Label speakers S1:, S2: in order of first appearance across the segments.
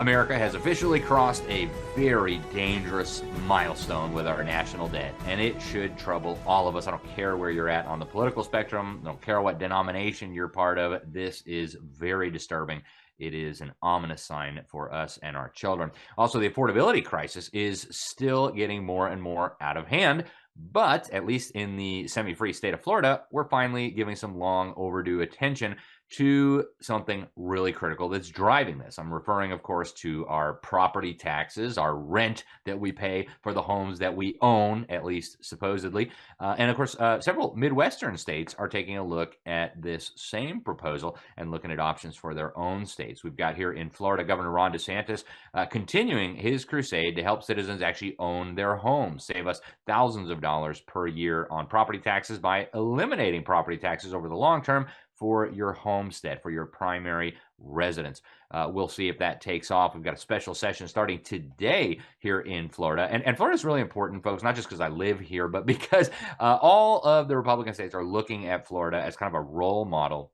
S1: America has officially crossed a very dangerous milestone with our national debt, and it should trouble all of us. I don't care where you're at on the political spectrum. I don't care what denomination you're part of. This is very disturbing. It is an ominous sign for us and our children. Also, the affordability crisis is still getting more and more out of hand. But at least in the semi-free state of Florida, we're finally giving some long overdue attention to something really critical that's driving this. I'm referring, of course, to our property taxes, our rent that we pay for the homes that we own, at least supposedly. And of course, several Midwestern states are taking a look at this same proposal and looking at options for their own states. We've got here in Florida, Governor Ron DeSantis continuing his crusade to help citizens actually own their homes, save us thousands of dollars per year on property taxes by eliminating property taxes over the long term for your homestead, for your primary residence. We'll see if that takes off. We've got a special session starting today here in Florida. And Florida is really important, folks, not just because I live here, but because all of the Republican states are looking at Florida as kind of a role model.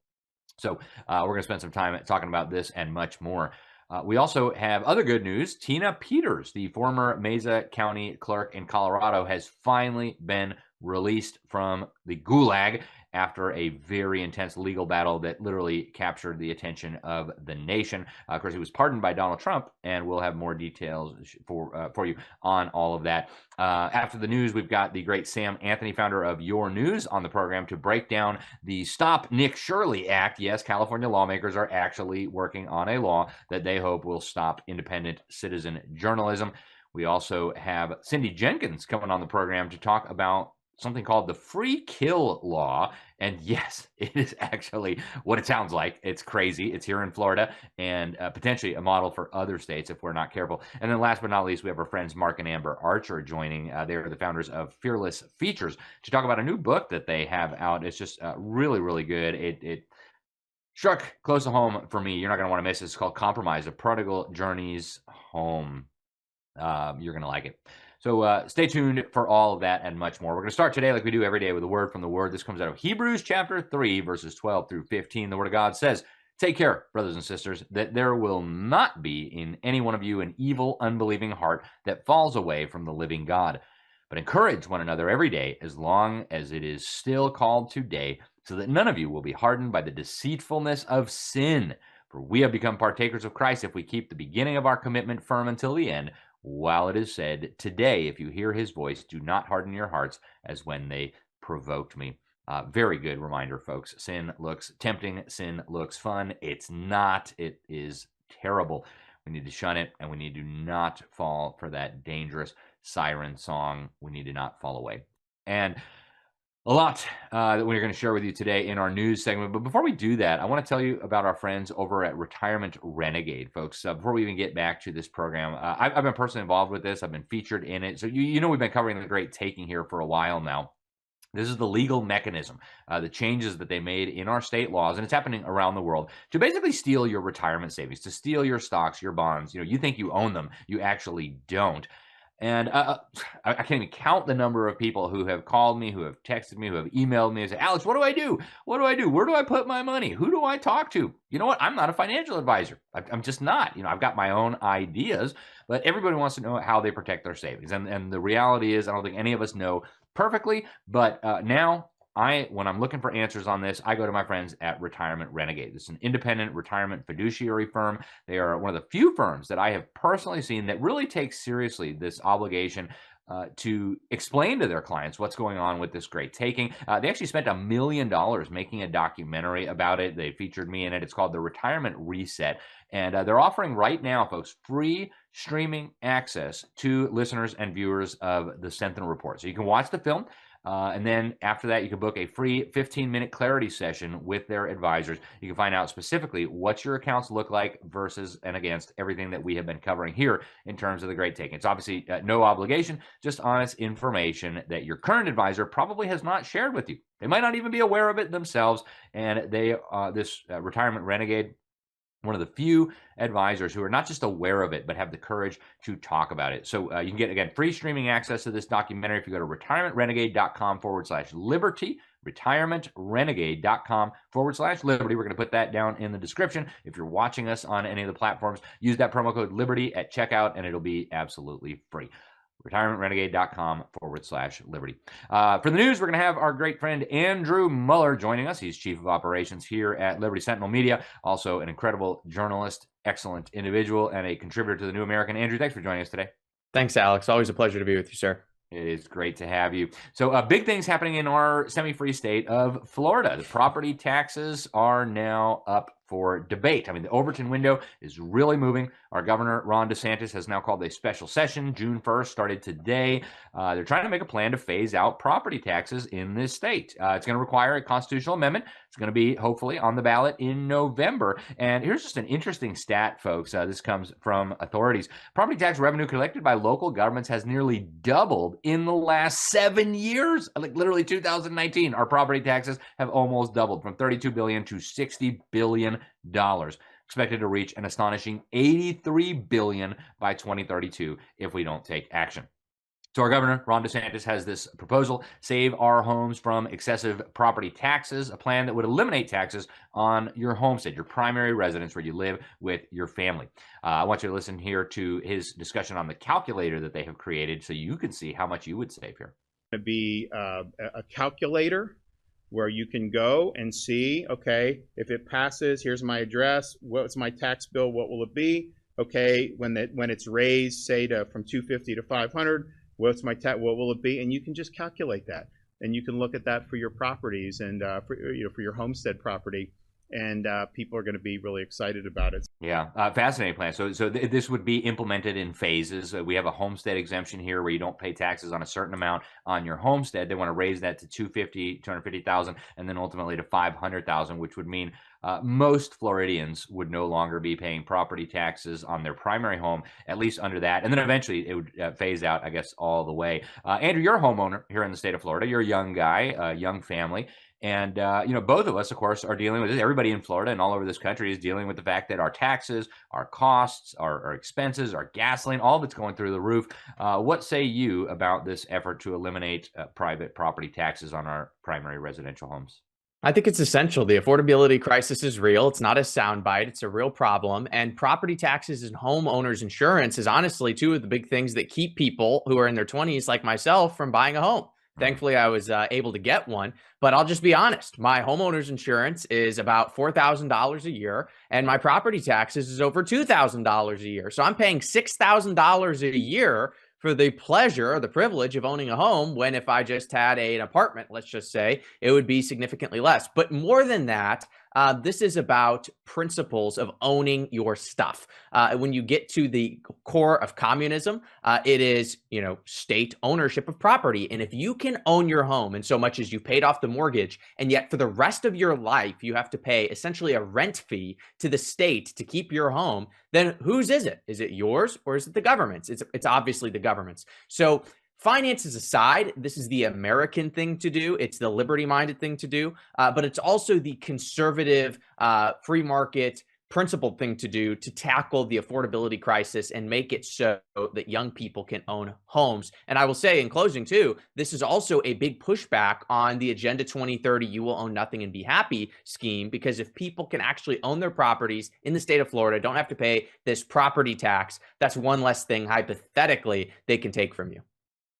S1: So we're going to spend some time talking about this and much more. We also have other good news. Tina Peters, the former Mesa County clerk in Colorado, has finally been released from the gulag after a very intense legal battle that literally captured the attention of the nation. Of course, he was pardoned by Donald Trump, and we'll have more details for you on all of that. After the news, we've got the great Sam Anthony, founder of YourNews, on the program to break down the Stop Nick Shirley Act. Yes, California lawmakers are actually working on a law that they hope will stop independent citizen journalism. We also have Cindy Jenkins coming on the program to talk about something called the free kill law. And yes, it is actually what it sounds like. It's crazy. It's here in Florida and potentially a model for other states if we're not careful. And then last but not least, we have our friends Mark and Amber Archer joining. They're the founders of Fearless Features to talk about a new book that they have out. It's just really, really good. It struck close to home for me. You're not going to want to miss it. It's called Compromise, A Prodigal Journey's Home. You're going to like it. So stay tuned for all of that and much more. We're going to start today like we do every day with a word from the Word. This comes out of Hebrews chapter 3, verses 12 through 15. The Word of God says, "Take care, brothers and sisters, that there will not be in any one of you an evil, unbelieving heart that falls away from the living God. But encourage one another every day as long as it is still called today, so that none of you will be hardened by the deceitfulness of sin. For we have become partakers of Christ if we keep the beginning of our commitment firm until the end. While it is said, today, if you hear his voice, do not harden your hearts as when they provoked me." Very good reminder, folks. Sin looks tempting. Sin looks fun. It's not. It is terrible. We need to shun it, and we need to not fall for that dangerous siren song. We need to not fall away. And a lot that we're going to share with you today in our news segment. But before we do that, I want to tell you about our friends over at Retirement Renegade, folks. Before we even get back to this program, I've been personally involved with this. I've been featured in it. So you know we've been covering the great taking here for a while now. This is the legal mechanism, the changes that they made in our state laws, and it's happening around the world, to basically steal your retirement savings, to steal your stocks, your bonds. You know, you think you own them. You actually don't. And I can't even count the number of people who have called me, who have texted me, who have emailed me and said, "Alex, what do I do? What do I do? Where do I put my money? Who do I talk to?" You know what? I'm not a financial advisor. I'm just not. You know, I've got my own ideas, but everybody wants to know how they protect their savings. And the reality is, I don't think any of us know perfectly, but now when I'm looking for answers on this, I go to my friends at Retirement Renegade. This is an independent retirement fiduciary firm. They are one of the few firms that I have personally seen that really takes seriously this obligation to explain to their clients what's going on with this great taking. They actually spent $1 million making a documentary about it. They featured me in it. It's called The Retirement Reset. And they're offering right now, folks, free streaming access to listeners and viewers of the Sentinel Report. So you can watch the film. And then after that, you can book a free 15-minute clarity session with their advisors. You can find out specifically what your accounts look like versus and against everything that we have been covering here in terms of the great taking. It's obviously no obligation, just honest information that your current advisor probably has not shared with you. They might not even be aware of it themselves. And this Retirement Renegade, one of the few advisors who are not just aware of it, but have the courage to talk about it. So you can get, again, free streaming access to this documentary if you go to retirementrenegade.com/liberty, retirementrenegade.com/Liberty. We're going to put that down in the description. If you're watching us on any of the platforms, use that promo code Liberty at checkout and it'll be absolutely free. retirementrenegade.com/Liberty. For the news, we're going to have our great friend Andrew Muller joining us. He's Chief of Operations here at Liberty Sentinel Media, also an incredible journalist, excellent individual, and a contributor to the New American. Andrew, thanks for joining us today.
S2: Thanks, Alex. Always a pleasure to be with you, sir.
S1: It is great to have you. So big things happening in our semi-free state of Florida. The property taxes are now up for debate. I mean, the Overton window is really moving. Our governor, Ron DeSantis, has now called a special session. June 1st started today. They're trying to make a plan to phase out property taxes in this state. It's going to require a constitutional amendment. It's going to be hopefully on the ballot in November. And here's just an interesting stat, folks. This comes from authorities. Property tax revenue collected by local governments has nearly doubled in the last 7 years. Like literally 2019, our property taxes have almost doubled from $32 billion to $60 billion. Expected to reach an astonishing $83 billion by 2032 if we don't take action. So our governor, Ron DeSantis, has this proposal, Save Our Homes from Excessive Property Taxes, a plan that would eliminate taxes on your homestead, your primary residence where you live with your family. I want you to listen here to his discussion on the calculator that they have created so you can see how much you would save here.
S3: It's going to be a calculator where you can go and see, okay, if it passes, here's my address, what's my tax bill, what will it be? Okay, when it's raised, say from 250 to 500, what will it be? And you can just calculate that, and you can look at that for your properties and for your homestead property, and people are going to be really excited about it.
S1: Yeah, fascinating plan. So this would be implemented in phases. We have a homestead exemption here where you don't pay taxes on a certain amount on your homestead. They want to raise that to $250,000, and then ultimately to $500,000, which would mean most Floridians would no longer be paying property taxes on their primary home, at least under that. And then eventually it would phase out, I guess, all the way. Andrew, you're a homeowner here in the state of Florida. You're a young guy, a young family. And, both of us, of course, are dealing with this. Everybody in Florida and all over this country is dealing with the fact that our taxes, our costs, our expenses, our gasoline, all of it's going through the roof. What say you about this effort to eliminate private property taxes on our primary residential homes?
S2: I think it's essential. The affordability crisis is real. It's not a soundbite. It's a real problem. And property taxes and homeowners insurance is honestly two of the big things that keep people who are in their 20s like myself from buying a home. Thankfully, I was able to get one, but I'll just be honest. My homeowner's insurance is about $4,000 a year, and my property taxes is over $2,000 a year. So I'm paying $6,000 a year for the pleasure or the privilege of owning a home, when if I just had an apartment, let's just say, it would be significantly less. But more than that, this is about principles of owning your stuff. When you get to the core of communism, it is, state ownership of property. And if you can own your home in so much as you paid off the mortgage, and yet for the rest of your life, you have to pay essentially a rent fee to the state to keep your home, then whose is it? Is it yours or is it the government's? It's obviously the government's. So finances aside, this is the American thing to do. It's the liberty-minded thing to do, but it's also the conservative, free market, principled thing to do to tackle the affordability crisis and make it so that young people can own homes. And I will say in closing too, this is also a big pushback on the Agenda 2030, you will own nothing and be happy scheme, because if people can actually own their properties in the state of Florida, don't have to pay this property tax, that's one less thing hypothetically they can take from you.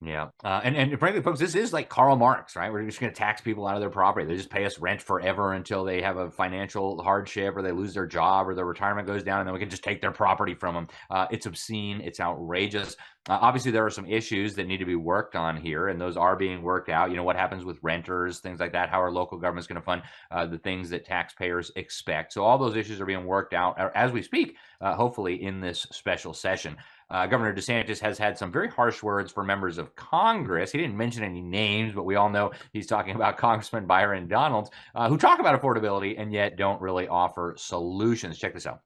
S1: Yeah. And frankly, folks, this is like Karl Marx, right? We're just going to tax people out of their property. They just pay us rent forever until they have a financial hardship or they lose their job or their retirement goes down, and then we can just take their property from them. It's obscene. It's outrageous. Obviously, there are some issues that need to be worked on here, and those are being worked out. What happens with renters, things like that, how our local government's going to fund the things that taxpayers expect. So all those issues are being worked out as we speak, hopefully in this special session. Governor DeSantis has had some very harsh words for members of Congress. He didn't mention any names, but we all know he's talking about Congressman Byron Donalds, who talk about affordability and yet don't really offer solutions. Check this out.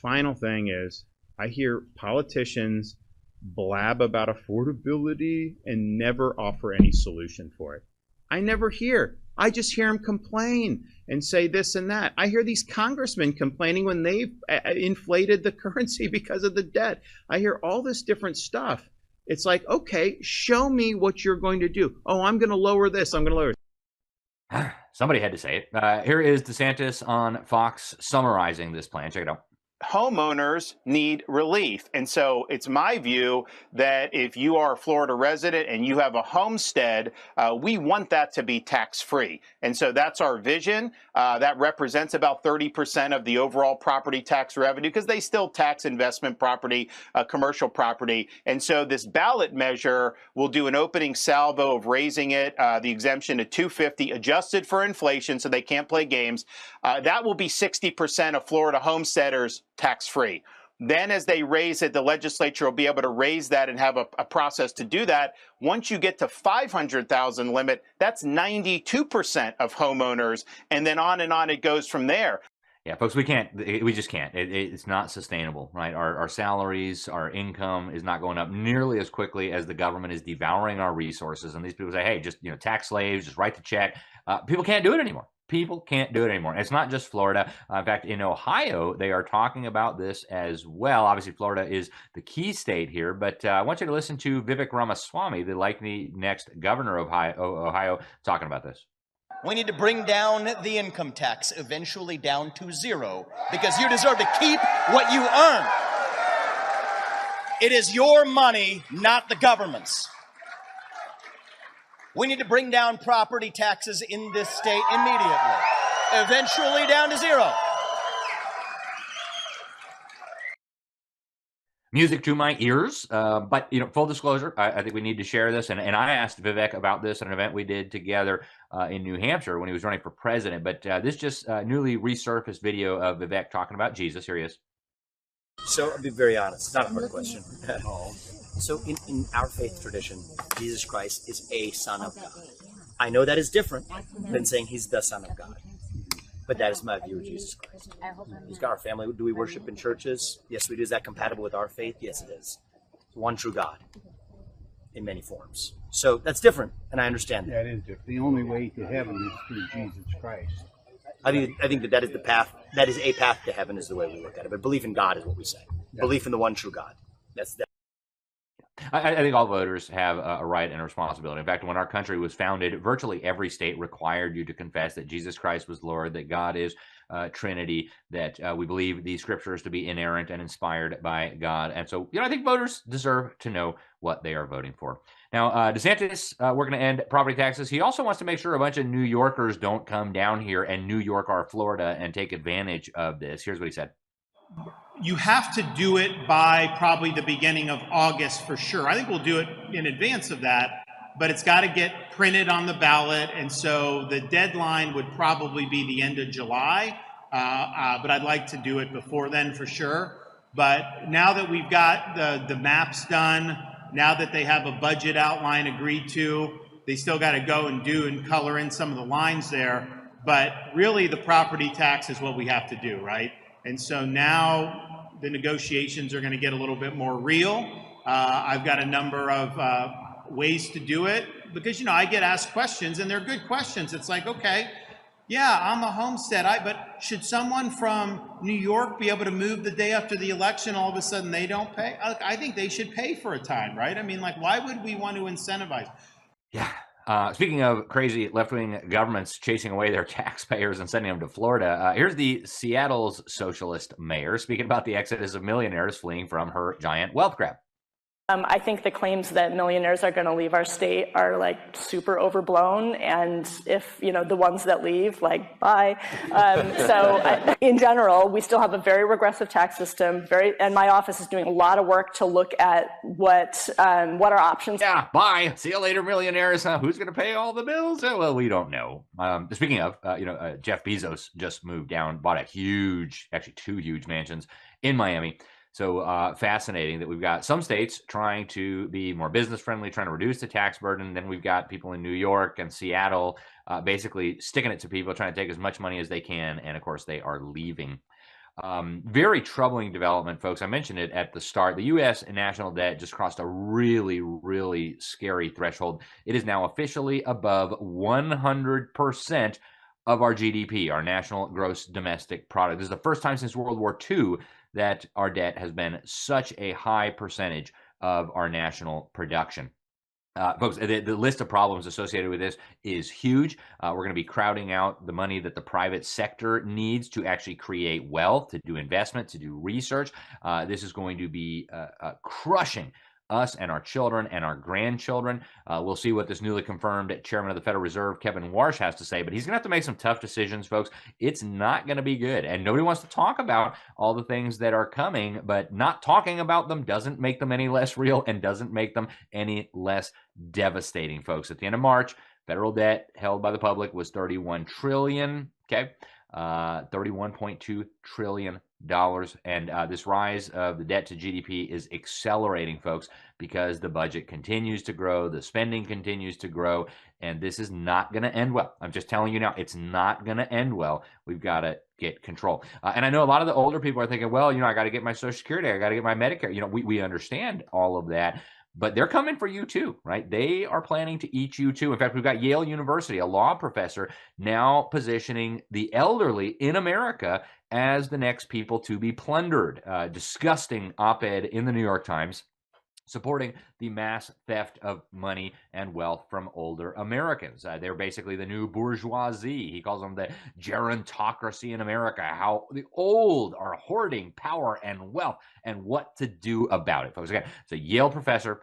S3: Final thing is, I hear politicians blab about affordability and never offer any solution for it. I never hear. I just hear them complain and say this and that. I hear these congressmen complaining when they've inflated the currency because of the debt. I hear all this different stuff. It's like, okay, show me what you're going to do. Oh, I'm going to lower this. I'm going to lower it.
S1: Somebody had to say it. Here is DeSantis on Fox summarizing this plan. Check it out.
S3: Homeowners need relief. And so it's my view that if you are a Florida resident and you have a homestead, we want that to be tax-free. And so that's our vision. That represents about 30% of the overall property tax revenue because they still tax investment property, commercial property. And so this ballot measure will do an opening salvo of raising it, the exemption to $250, adjusted for inflation, so they can't play games. That will be 60% of Florida homesteaders tax-free. Then as they raise it, the legislature will be able to raise that and have a process to do that. Once you get to 500,000 limit, that's 92% of homeowners. And then on it goes from there.
S1: Yeah, folks, we just can't. It's not sustainable, right? Our salaries, our income is not going up nearly as quickly as the government is devouring our resources. And these people say, hey, just, tax slaves, just write the check. People can't do it anymore. People can't do it anymore. And it's not just Florida. In fact, in Ohio, they are talking about this as well. Obviously, Florida is the key state here, but I want you to listen to Vivek Ramaswamy, the likely next governor of Ohio, talking about this.
S4: We need to bring down the income tax, eventually down to zero, because you deserve to keep what you earn. It is your money, not the government's. We need to bring down property taxes in this state immediately, eventually down to zero.
S1: Music to my ears, but full disclosure, I think we need to share this, and I asked Vivek about this at an event we did together in New Hampshire when he was running for president, but this just newly resurfaced video of Vivek talking about Jesus. Here he is.
S5: So I'll be very honest, it's not a hard question at all. So in our faith tradition, Jesus Christ is a son of God. I know that is different than saying he's the son of God. But that is my view of Jesus Christ. He's got our family. Do we worship in churches? Yes, we do. Is that compatible with our faith? Yes, it is. One true God in many forms. So that's different, and I understand that.
S6: That is different. The only way to heaven is through Jesus Christ.
S5: I think that is the path. That is a path to heaven is the way we look at it. But belief in God is what we say. Yeah. Belief in the one true God. That's that.
S1: I think all voters have a right and a responsibility. In fact, when our country was founded, virtually every state required you to confess that Jesus Christ was Lord, that God is Trinity, that we believe the scriptures to be inerrant and inspired by God. And so, I think voters deserve to know what they are voting for. Now, DeSantis, we're going to end property taxes. He also wants to make sure a bunch of New Yorkers don't come down here and New York our Florida and take advantage of this. Here's what he said.
S7: You have to do it by probably the beginning of August for sure. I think we'll do it in advance of that, but it's got to get printed on the ballot. And so the deadline would probably be the end of July, but I'd like to do it before then for sure. But now that we've got the maps done, now that they have a budget outline agreed to, they still got to go and do and color in some of the lines there. But really the property tax is what we have to do, right? And so now the negotiations are going to get a little bit more real. I've got a number of ways to do it because, I get asked questions and they're good questions. It's like, okay, yeah, I'm a homestead, but should someone from New York be able to move the day after the election? All of a sudden they don't pay? I think they should pay for a time, right? I mean, why would we want to incentivize?
S1: Yeah. Speaking of crazy left-wing governments chasing away their taxpayers and sending them to Florida, here's the Seattle's socialist mayor speaking about the exodus of millionaires fleeing from her giant wealth grab.
S8: I think the claims that millionaires are going to leave our state are super overblown, and if the ones that leave, bye. In general, we still have a very regressive tax system. And my office is doing a lot of work to look at what our options.
S1: Yeah, bye. See you later, millionaires. Who's going to pay all the bills? Well, we don't know. Speaking of, Jeff Bezos just moved down, bought actually two huge mansions in Miami. So fascinating that we've got some states trying to be more business friendly, trying to reduce the tax burden. Then we've got people in New York and Seattle basically sticking it to people, trying to take as much money as they can. And of course, they are leaving. Very troubling development, folks. I mentioned it at the start. The U.S. national debt just crossed a really, really scary threshold. It is now officially above 100% of our GDP, our national gross domestic product. This is the first time since World War II that our debt has been such a high percentage of our national production. Folks, the list of problems associated with this is huge. We're going to be crowding out the money that the private sector needs to actually create wealth, to do investment, to do research. This is going to be crushing us and our children and our grandchildren. We'll see what this newly confirmed chairman of the Federal Reserve, Kevin Warsh, has to say, but he's going to have to make some tough decisions, folks. It's not going to be good. And nobody wants to talk about all the things that are coming, but not talking about them doesn't make them any less real and doesn't make them any less devastating, folks. At the end of March, federal debt held by the public was $31 trillion, okay? $31.2 trillion. And this rise of the debt to GDP is accelerating, folks, because the budget continues to grow, the spending continues to grow, and this is not going to end well. I'm just telling you now, it's not going to end well. We've got to get control. And I know a lot of the older people are thinking, well, I got to get my Social Security, I got to get my Medicare. We understand all of that. But they're coming for you too, right? They are planning to eat you too. In fact, we've got Yale University, a law professor, now positioning the elderly in America as the next people to be plundered. Disgusting op-ed in the New York Times supporting the mass theft of money and wealth from older Americans. They're basically the new bourgeoisie. He calls them the gerontocracy in America, how the old are hoarding power and wealth and what to do about it, folks. Again, it's a Yale professor.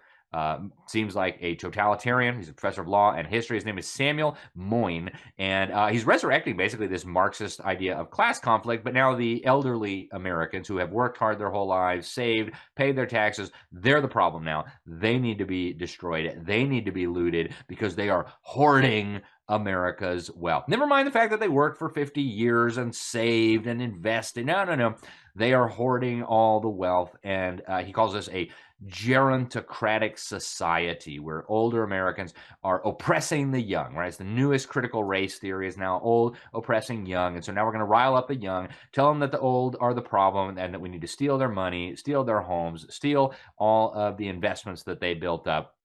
S1: Seems like a totalitarian. He's a professor of law and history. His name is Samuel Moyn, and he's resurrecting basically this Marxist idea of class conflict, but now the elderly Americans who have worked hard their whole lives, saved, paid their taxes, they're the problem now. They need to be destroyed. They need to be looted because they are hoarding America's wealth. Never mind the fact that they worked for 50 years and saved and invested. No. They are hoarding all the wealth, and he calls this a gerontocratic society where older Americans are oppressing the young, right? It's the newest critical race theory is now old oppressing young. And so now we're going to rile up the young, tell them that the old are the problem and that we need to steal their money, steal their homes, steal all of the investments that they built up.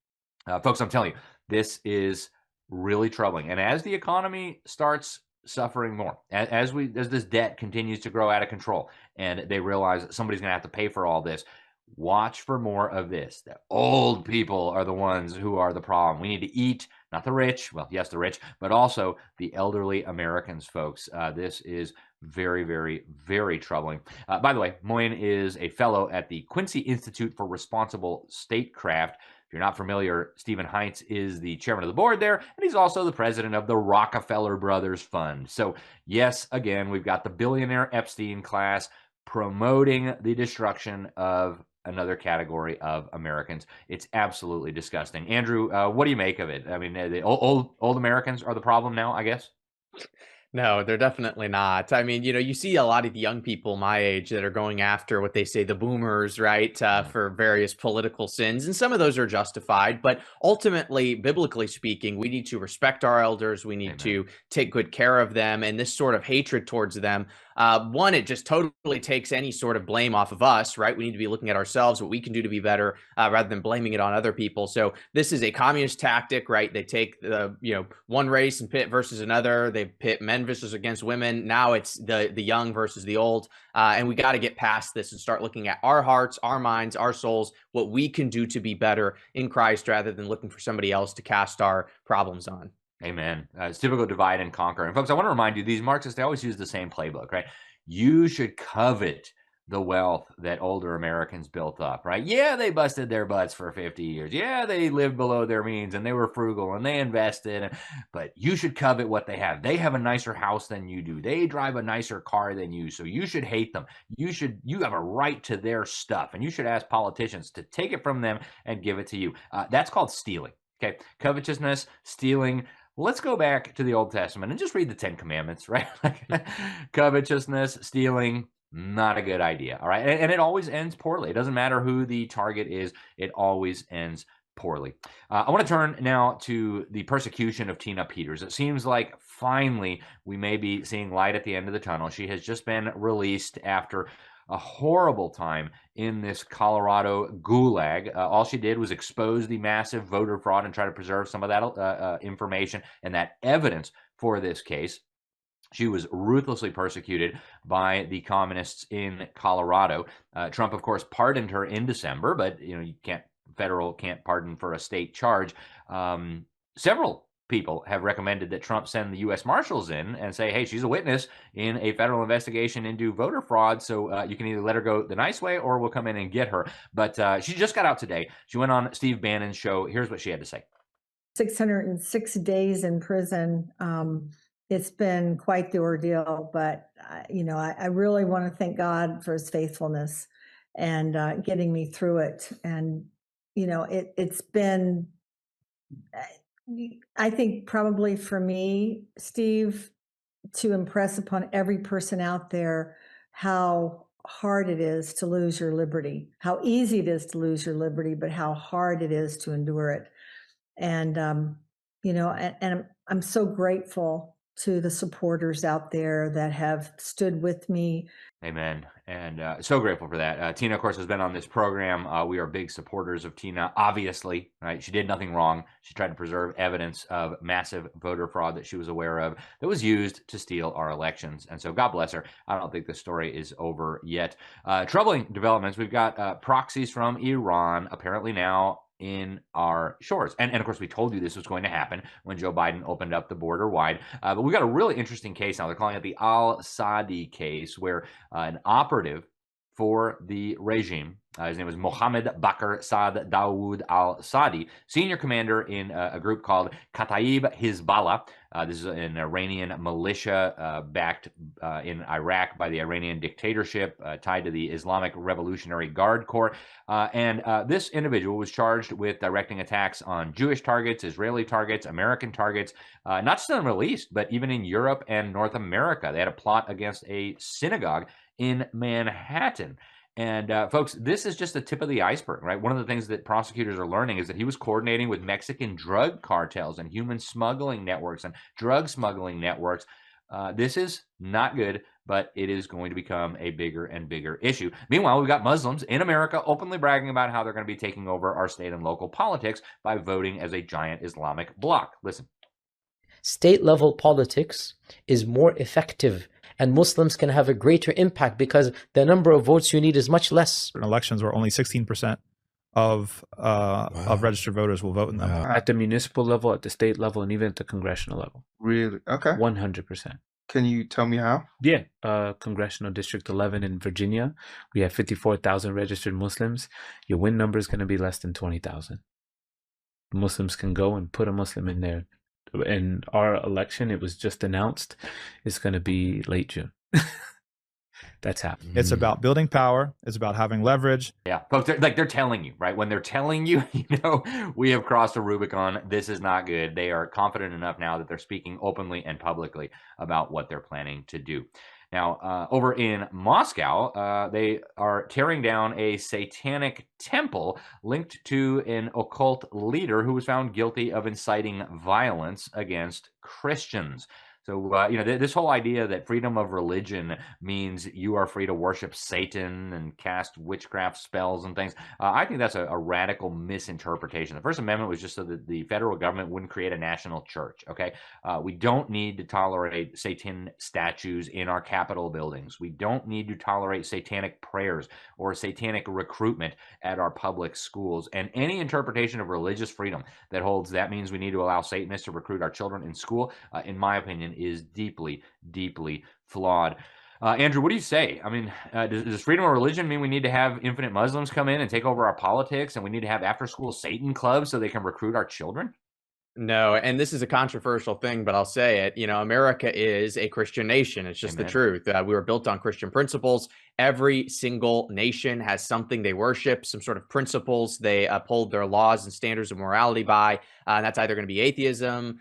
S1: Folks, I'm telling you, this is really troubling. And as the economy starts suffering more, as this debt continues to grow out of control and they realize that somebody's going to have to pay for all this, watch for more of this. The old people are the ones who are the problem. We need to eat, not the rich. Well, yes, the rich, but also the elderly Americans, folks. This is very, very, very troubling. By the way, Moyn is a fellow at the Quincy Institute for Responsible Statecraft. If you're not familiar, Stephen Heinz is the chairman of the board there, and he's also the president of the Rockefeller Brothers Fund. So yes, again, we've got the billionaire Epstein class promoting the destruction of another category of Americans. It's absolutely disgusting. Andrew, what do you make of it? I mean, the old Americans are the problem now, I guess?
S2: No, they're definitely not. I mean, you see a lot of young people my age that are going after what they say the boomers, right, for various political sins. And some of those are justified. But ultimately, biblically speaking, we need to respect our elders. We need to take good care of them. And this sort of hatred towards them, one, it just totally takes any sort of blame off of us, right? We need to be looking at ourselves, what we can do to be better, rather than blaming it on other people. So this is a communist tactic, right? They take the, one race and pit versus another. They pit men versus against women. Now it's the young versus the old. And we got to get past this and start looking at our hearts, our minds, our souls, what we can do to be better in Christ rather than looking for somebody else to cast our problems on.
S1: Amen. It's typical divide and conquer. And folks, I want to remind you, these Marxists, they always use the same playbook, right? You should covet the wealth that older Americans built up, right? Yeah, they busted their butts for 50 years. Yeah, they lived below their means and they were frugal and they invested, but you should covet what they have. They have a nicer house than you do. They drive a nicer car than you, so you should hate them. You have a right to their stuff, and you should ask politicians to take it from them and give it to you. That's called stealing, okay? Covetousness, stealing. Let's go back to the Old Testament and just read the 10 Commandments, right? Covetousness, stealing, not a good idea, all right? And it always ends poorly. It doesn't matter who the target is. It always ends poorly. I want to turn now to the persecution of Tina Peters. It seems like finally we may be seeing light at the end of the tunnel. She has just been released after a horrible time in this Colorado gulag. All she did was expose the massive voter fraud and try to preserve some of that information and that evidence for this case. She was ruthlessly persecuted by the communists in Colorado. Trump, of course, pardoned her in December, but you can't federal can't pardon for a state charge. Several people have recommended that Trump send the U.S. Marshals in and say, hey, she's a witness in a federal investigation into voter fraud, so you can either let her go the nice way or we'll come in and get her. But she just got out today. She went on Steve Bannon's show. Here's what she had to say.
S9: 606 days in prison. It's been quite the ordeal, but I really want to thank God for his faithfulness and getting me through it. And, it's been, I think probably for me, Steve, to impress upon every person out there how hard it is to lose your liberty, how easy it is to lose your liberty, but how hard it is to endure it. And, and I'm so grateful to the supporters out there that have stood with me.
S1: Amen. And so grateful for that. Tina, of course, has been on this program. We are big supporters of Tina, obviously, right? She did nothing wrong. She tried to preserve evidence of massive voter fraud that she was aware of that was used to steal our elections. And so God bless her. I don't think the story is over yet. Troubling developments. We've got proxies from Iran apparently now in our shores. And of course, we told you this was going to happen when Joe Biden opened up the border wide. But we've got a really interesting case now. They're calling it the al-Sadi case, where an operative for the regime, his name was Mohammed Bakr Saad Dawood al-Sadi, senior commander in a group called Kataib Hezbollah. This is an Iranian militia backed in Iraq by the Iranian dictatorship, tied to the Islamic Revolutionary Guard Corps. And this individual was charged with directing attacks on Jewish targets, Israeli targets, American targets, not just in the Middle East, but even in Europe and North America. They had a plot against a synagogue in Manhattan. And folks, this is just the tip of the iceberg, right? One of the things that prosecutors are learning is that he was coordinating with Mexican drug cartels and human smuggling networks and drug smuggling networks. This is not good, but it is going to become a bigger and bigger issue. Meanwhile, we've got Muslims in America openly bragging about how they're going to be taking over our state and local politics by voting as a giant Islamic bloc. Listen.
S10: State-level politics is more effective, and Muslims can have a greater impact because the number of votes you need is much less.
S11: In elections where only 16% of registered voters will vote in them.
S12: At the municipal level, at the state level, and even at the congressional level.
S13: Really? Okay.
S12: 100%.
S13: Can you tell me how?
S12: Yeah. Congressional District 11 in Virginia, we have 54,000 registered Muslims. Your win number is going to be less than 20,000. Muslims can go and put a Muslim in there. In our election, it was just announced, it's going to be late June. That's happening.
S11: It's about building power. It's about having leverage.
S1: Yeah, folks, they're telling you, right? When they're telling you, we have crossed a Rubicon. This is not good. They are confident enough now that they're speaking openly and publicly about what they're planning to do. Now, over in Moscow, they are tearing down a satanic temple linked to an occult leader who was found guilty of inciting violence against Christians. So, this whole idea that freedom of religion means you are free to worship Satan and cast witchcraft spells and things, I think that's a radical misinterpretation. The First Amendment was just so that the federal government wouldn't create a national church, okay? We don't need to tolerate Satan statues in our Capitol buildings. We don't need to tolerate satanic prayers or satanic recruitment at our public schools. And any interpretation of religious freedom that holds that means we need to allow Satanists to recruit our children in school, in my opinion, is deeply, deeply flawed. Andrew, what do you say? I mean, does freedom of religion mean we need to have infinite Muslims come in and take over our politics, and we need to have after-school Satan clubs so they can recruit our children?
S2: No, and this is a controversial thing, but I'll say it. America is a Christian nation. It's just the truth. We were built on Christian principles. Every single nation has something they worship, some sort of principles they uphold their laws and standards of morality by. And that's either going to be atheism,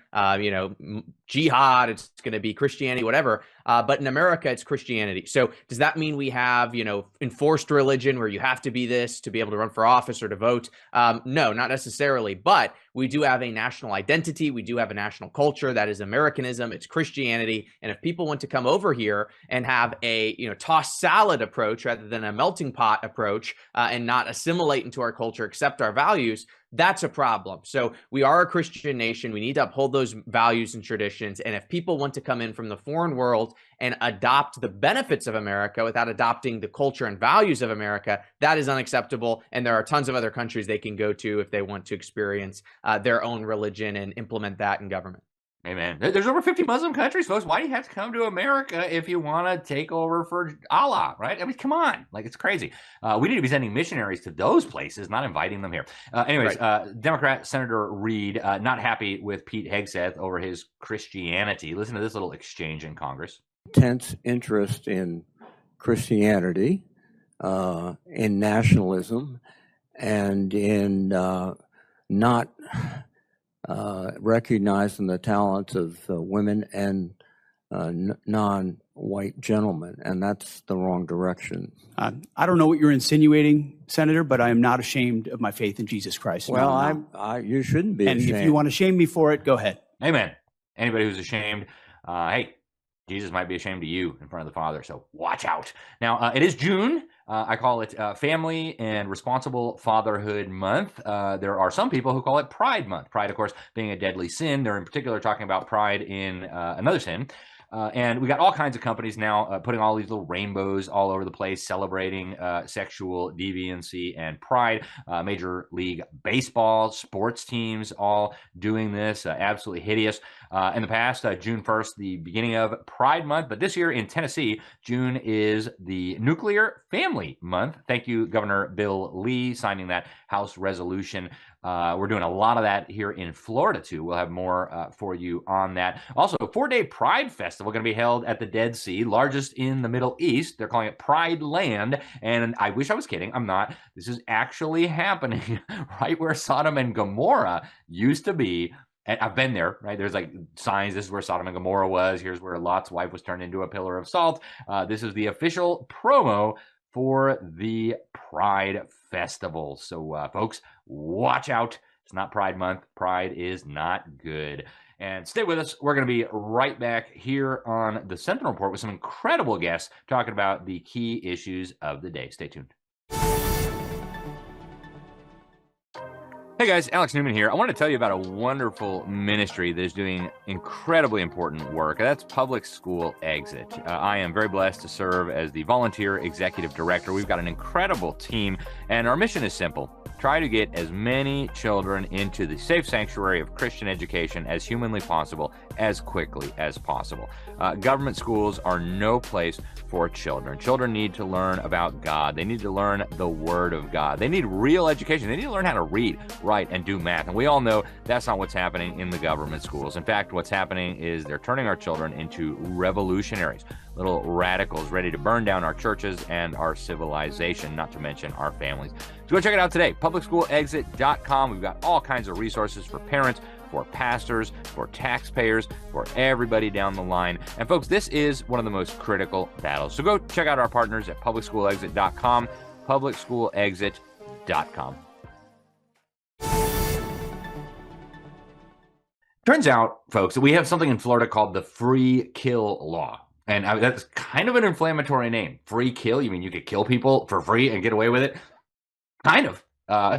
S2: jihad, it's going to be Christianity, whatever. But in America, it's Christianity. So does that mean we have, enforced religion where you have to be this to be able to run for office or to vote? No, not necessarily. But we do have a national identity. We do have a national culture. That is Americanism. It's Christianity. And if people want to come over here and have a, tossed salad approach rather than a melting pot approach and not assimilate into our culture, accept our values, That's a problem. So we are a Christian nation. We need to uphold those values and traditions. And if people want to come in from the foreign world and adopt the benefits of America without adopting the culture and values of America, that is unacceptable. And there are tons of other countries they can go to if they want to experience their own religion and implement that in government.
S1: Amen. There's over 50 Muslim countries, folks. Why do you have to come to America if you want to take over for Allah, right? I mean, come on. Like, it's crazy. We need to be sending missionaries to those places, not inviting them here. Anyways, right. Democrat Senator Reid, not happy with Pete Hegseth over his Christianity. Listen to this little exchange in Congress.
S14: Intense interest in Christianity, in nationalism, and in not recognizing the talents of women and non-white gentlemen, and that's the wrong direction.
S15: I don't know what you're insinuating, Senator, but I am not ashamed of my faith in Jesus Christ.
S14: Well, you shouldn't be ashamed.
S15: And if you want to shame me for it, go ahead.
S1: Amen. Anybody who's ashamed, hey, Jesus might be ashamed of you in front of the Father, so watch out. Now, it is June. I call it Family and Responsible Fatherhood Month. There are some people who call it Pride Month. Pride, of course, being a deadly sin. They're in particular talking about pride in another sin. And we got all kinds of companies now putting all these little rainbows all over the place, celebrating sexual deviancy and pride. Major League Baseball, sports teams all doing this. Absolutely hideous. In the past, June 1st, the beginning of Pride Month. But this year in Tennessee, June is the Nuclear Family Month. Thank you, Governor Bill Lee, signing that House resolution. We're doing a lot of that here in Florida, too. We'll have more for you on that. Also, a 4-day Pride Festival going to be held at the Dead Sea, largest in the Middle East. They're calling it Pride Land. And I wish I was kidding. I'm not. This is actually happening right where Sodom and Gomorrah used to be. And I've been there, right? There's like signs. This is where Sodom and Gomorrah was. Here's where Lot's wife was turned into a pillar of salt. This is the official promo for the Pride Festival. So, folks, watch out. It's not Pride Month. Pride is not good. And stay with us. We're going to be right back here on the Sentinel Report with some incredible guests talking about the key issues of the day. Stay tuned. Hey guys, Alex Newman here. I want to tell you about a wonderful ministry that is doing incredibly important work. That's Public School Exit. I am very blessed to serve as the volunteer executive director. We've got an incredible team, and our mission is simple. Try to get as many children into the safe sanctuary of Christian education as humanly possible, as quickly as possible. Government schools are no place for children. Children need to learn about God. They need to learn the Word of God. They need real education. They need to learn how to read, write, and do math. And we all know that's not what's happening in the government schools. In fact, what's happening is they're turning our children into revolutionaries, little radicals ready to burn down our churches and our civilization, not to mention our families. So go check it out today, publicschoolexit.com. We've got all kinds of resources for parents, for pastors, for taxpayers, for everybody down the line. And folks, this is one of the most critical battles. So go check out our partners at publicschoolexit.com, publicschoolexit.com. Turns out, folks, that we have something in Florida called the free kill law. And that's kind of an inflammatory name. Free kill? You mean you could kill people for free and get away with it? Kind of.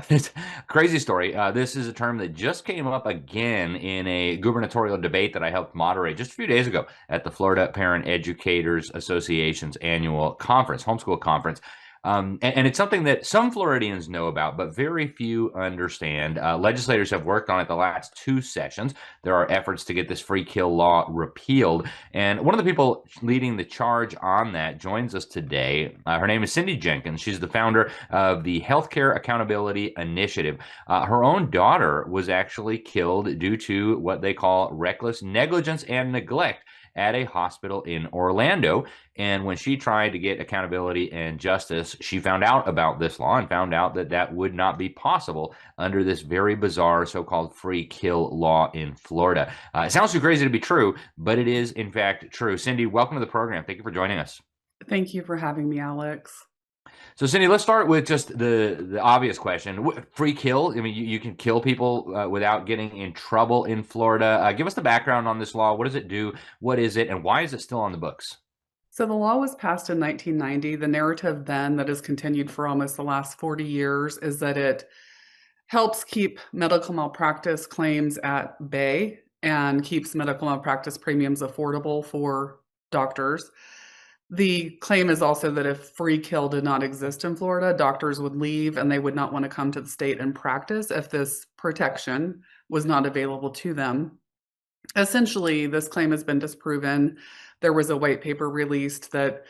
S1: It's a crazy story. This is a term that just came up again in a gubernatorial debate that I helped moderate just a few days ago at the Florida Parent Educators Association's annual conference, homeschool conference. And it's something that some Floridians know about, but very few understand. Legislators have worked on it the last 2 sessions. There are efforts to get this free kill law repealed. And one of the people leading the charge on that joins us today. Her name is Cindy Jenkins. She's the founder of the Healthcare Accountability Initiative. Her own daughter was actually killed due to what they call reckless negligence and neglect at a hospital in Orlando. And when she tried to get accountability and justice, she found out about this law and found out that that would not be possible under this very bizarre so-called free kill law in Florida. It sounds too crazy to be true, but it is in fact true. Cindy, welcome to the program. Thank you for joining us.
S16: Thank you for having me, Alex.
S1: So, Cindy, let's start with just the obvious question. Free kill, I mean, you can kill people without getting in trouble in Florida. Give us the background on this law. What does it do? What is it? And why is it still on the books?
S16: So the law was passed in 1990. The narrative then that has continued for almost the last 40 years is that it helps keep medical malpractice claims at bay and keeps medical malpractice premiums affordable for doctors. The claim is also that if free kill did not exist in Florida, doctors would leave and they would not want to come to the state and practice if this protection was not available to them. Essentially, this claim has been disproven. There was a white paper released that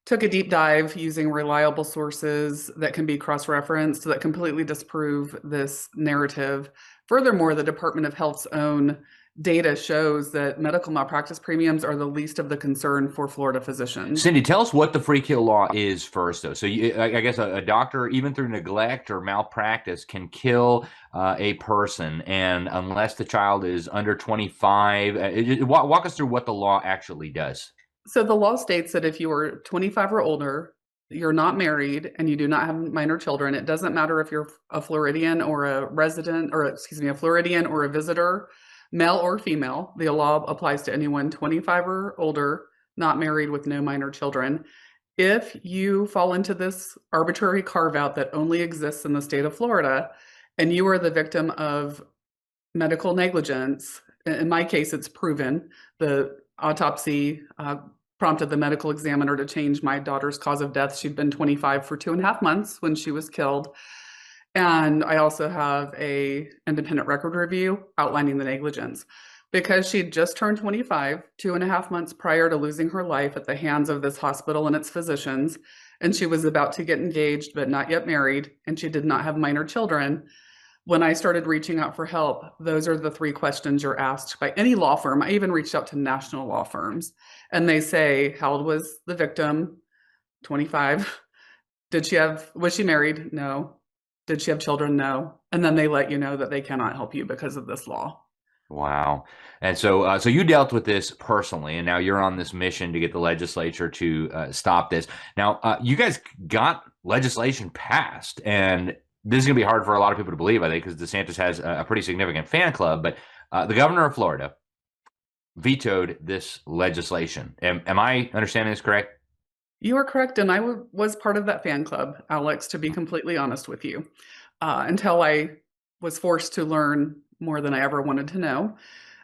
S16: took a deep dive using reliable sources that can be cross-referenced that completely disprove this narrative. Furthermore, the Department of Health's own data shows that medical malpractice premiums are the least of the concern for Florida physicians.
S1: Cindy, tell us what the free kill law is first, though. So I guess a doctor, even through neglect or malpractice, can kill a person, and unless the child is under 25, walk us through what the law actually does.
S16: So the law states that if you are 25 or older, you're not married, and you do not have minor children, it doesn't matter if you're a Floridian or a resident, or a Floridian or a visitor, male or female. The law applies to anyone 25 or older, not married, with no minor children. If you fall into this arbitrary carve-out that only exists in the state of Florida, and you are the victim of medical negligence, in my case, it's proven. The autopsy prompted the medical examiner to change my daughter's cause of death. She'd been 25 for 2.5 months when she was killed. And I also have a independent record review outlining the negligence. Because she'd just turned 25, 2.5 months prior to losing her life at the hands of this hospital and its physicians, and she was about to get engaged but not yet married, and she did not have minor children. When I started reaching out for help, those are the 3 questions you're asked by any law firm. I even reached out to national law firms, and they say, how old was the victim? 25. Was she married? No. Did she have children? No. And then they let you know that they cannot help you because of this law.
S1: Wow. And so you dealt with this personally, and now you're on this mission to get the legislature to stop this. Now, you guys got legislation passed, and this is going to be hard for a lot of people to believe, I think, because DeSantis has a pretty significant fan club, but the governor of Florida vetoed this legislation. Am I understanding this correct?
S16: You are correct, and I was part of that fan club, Alex, to be completely honest with you, until I was forced to learn more than I ever wanted to know.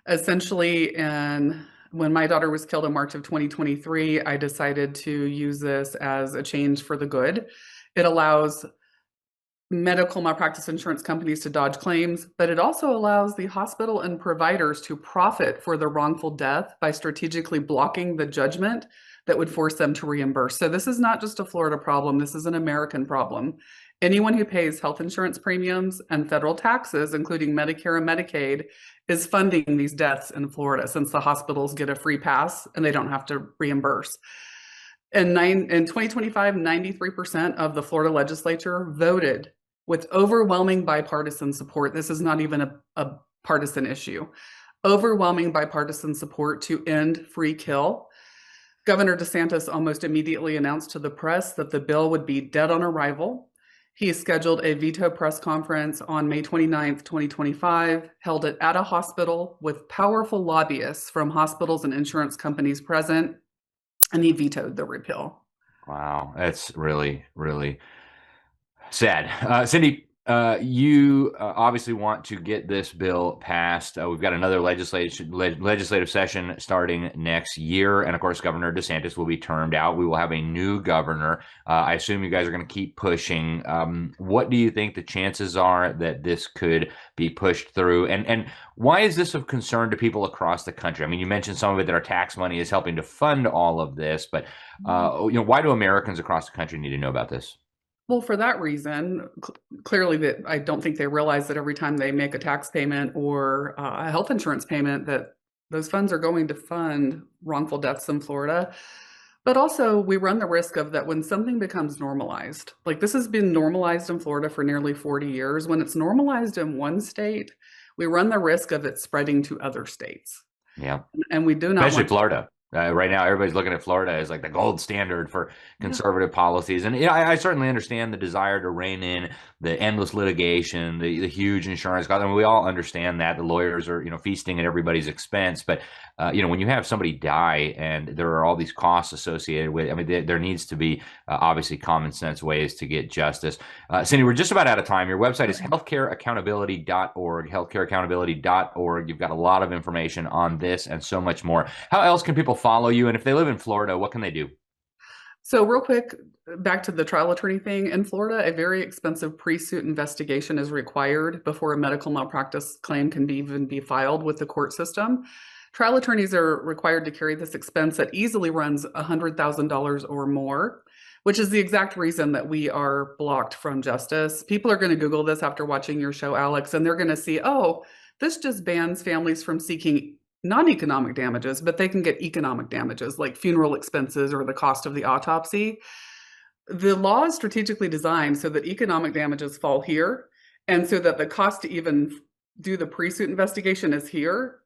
S16: Essentially, when my daughter was killed in March of 2023, I decided to use this as a change for the good. It allows medical malpractice insurance companies to dodge claims, but it also allows the hospital and providers to profit for the wrongful death by strategically blocking the judgment that would force them to reimburse. So this is not just a Florida problem, this is an American problem. Anyone who pays health insurance premiums and federal taxes, including Medicare and Medicaid, is funding these deaths in Florida, since the hospitals get a free pass and they don't have to reimburse. In 2025, 93% of the Florida legislature voted with overwhelming bipartisan support. This is not even a partisan issue. Overwhelming bipartisan support to end free kill. Governor DeSantis almost immediately announced to the press that the bill would be dead on arrival. He scheduled a veto press conference on May 29th, 2025, held it at a hospital with powerful lobbyists from hospitals and insurance companies present, and he vetoed the repeal.
S1: Wow, that's really, really sad. Cindy, you obviously want to get this bill passed. We've got another legislative session starting next year. And of course, Governor DeSantis will be termed out. We will have a new governor. I assume you guys are going to keep pushing. What do you think the chances are that this could be pushed through? And why is this of concern to people across the country? I mean, you mentioned some of it that our tax money is helping to fund all of this, but why do Americans across the country need to know about this?
S16: Well, for that reason, clearly that I don't think they realize that every time they make a tax payment or a health insurance payment, that those funds are going to fund wrongful deaths in Florida. But also we run the risk of that when something becomes normalized, like this has been normalized in Florida for nearly 40 years. When it's normalized in one state, we run the risk of it spreading to other states.
S1: Yeah.
S16: And we do not
S1: Especially Florida. Right now, everybody's looking at Florida as like the gold standard for conservative policies. And I certainly understand the desire to rein in the endless litigation, the huge insurance costs. I mean, we all understand that the lawyers are, feasting at everybody's expense. But, when you have somebody die and there are all these costs associated with it, I mean, there needs to be obviously common sense ways to get justice. Cindy, we're just about out of time. Your website is healthcareaccountability.org, healthcareaccountability.org. You've got a lot of information on this and so much more. How else can people follow you? And if they live in Florida, what can they do?
S16: So real quick, back to the trial attorney thing. In Florida, a very expensive pre-suit investigation is required before a medical malpractice claim can even be filed with the court system. Trial attorneys are required to carry this expense that easily runs $100,000 or more, which is the exact reason that we are blocked from justice. People are going to Google this after watching your show, Alex, and they're going to see, oh, this just bans families from seeking non-economic damages, but they can get economic damages like funeral expenses or the cost of the autopsy. The law is strategically designed so that economic damages fall here, and so that the cost to even do the pre-suit investigation is here.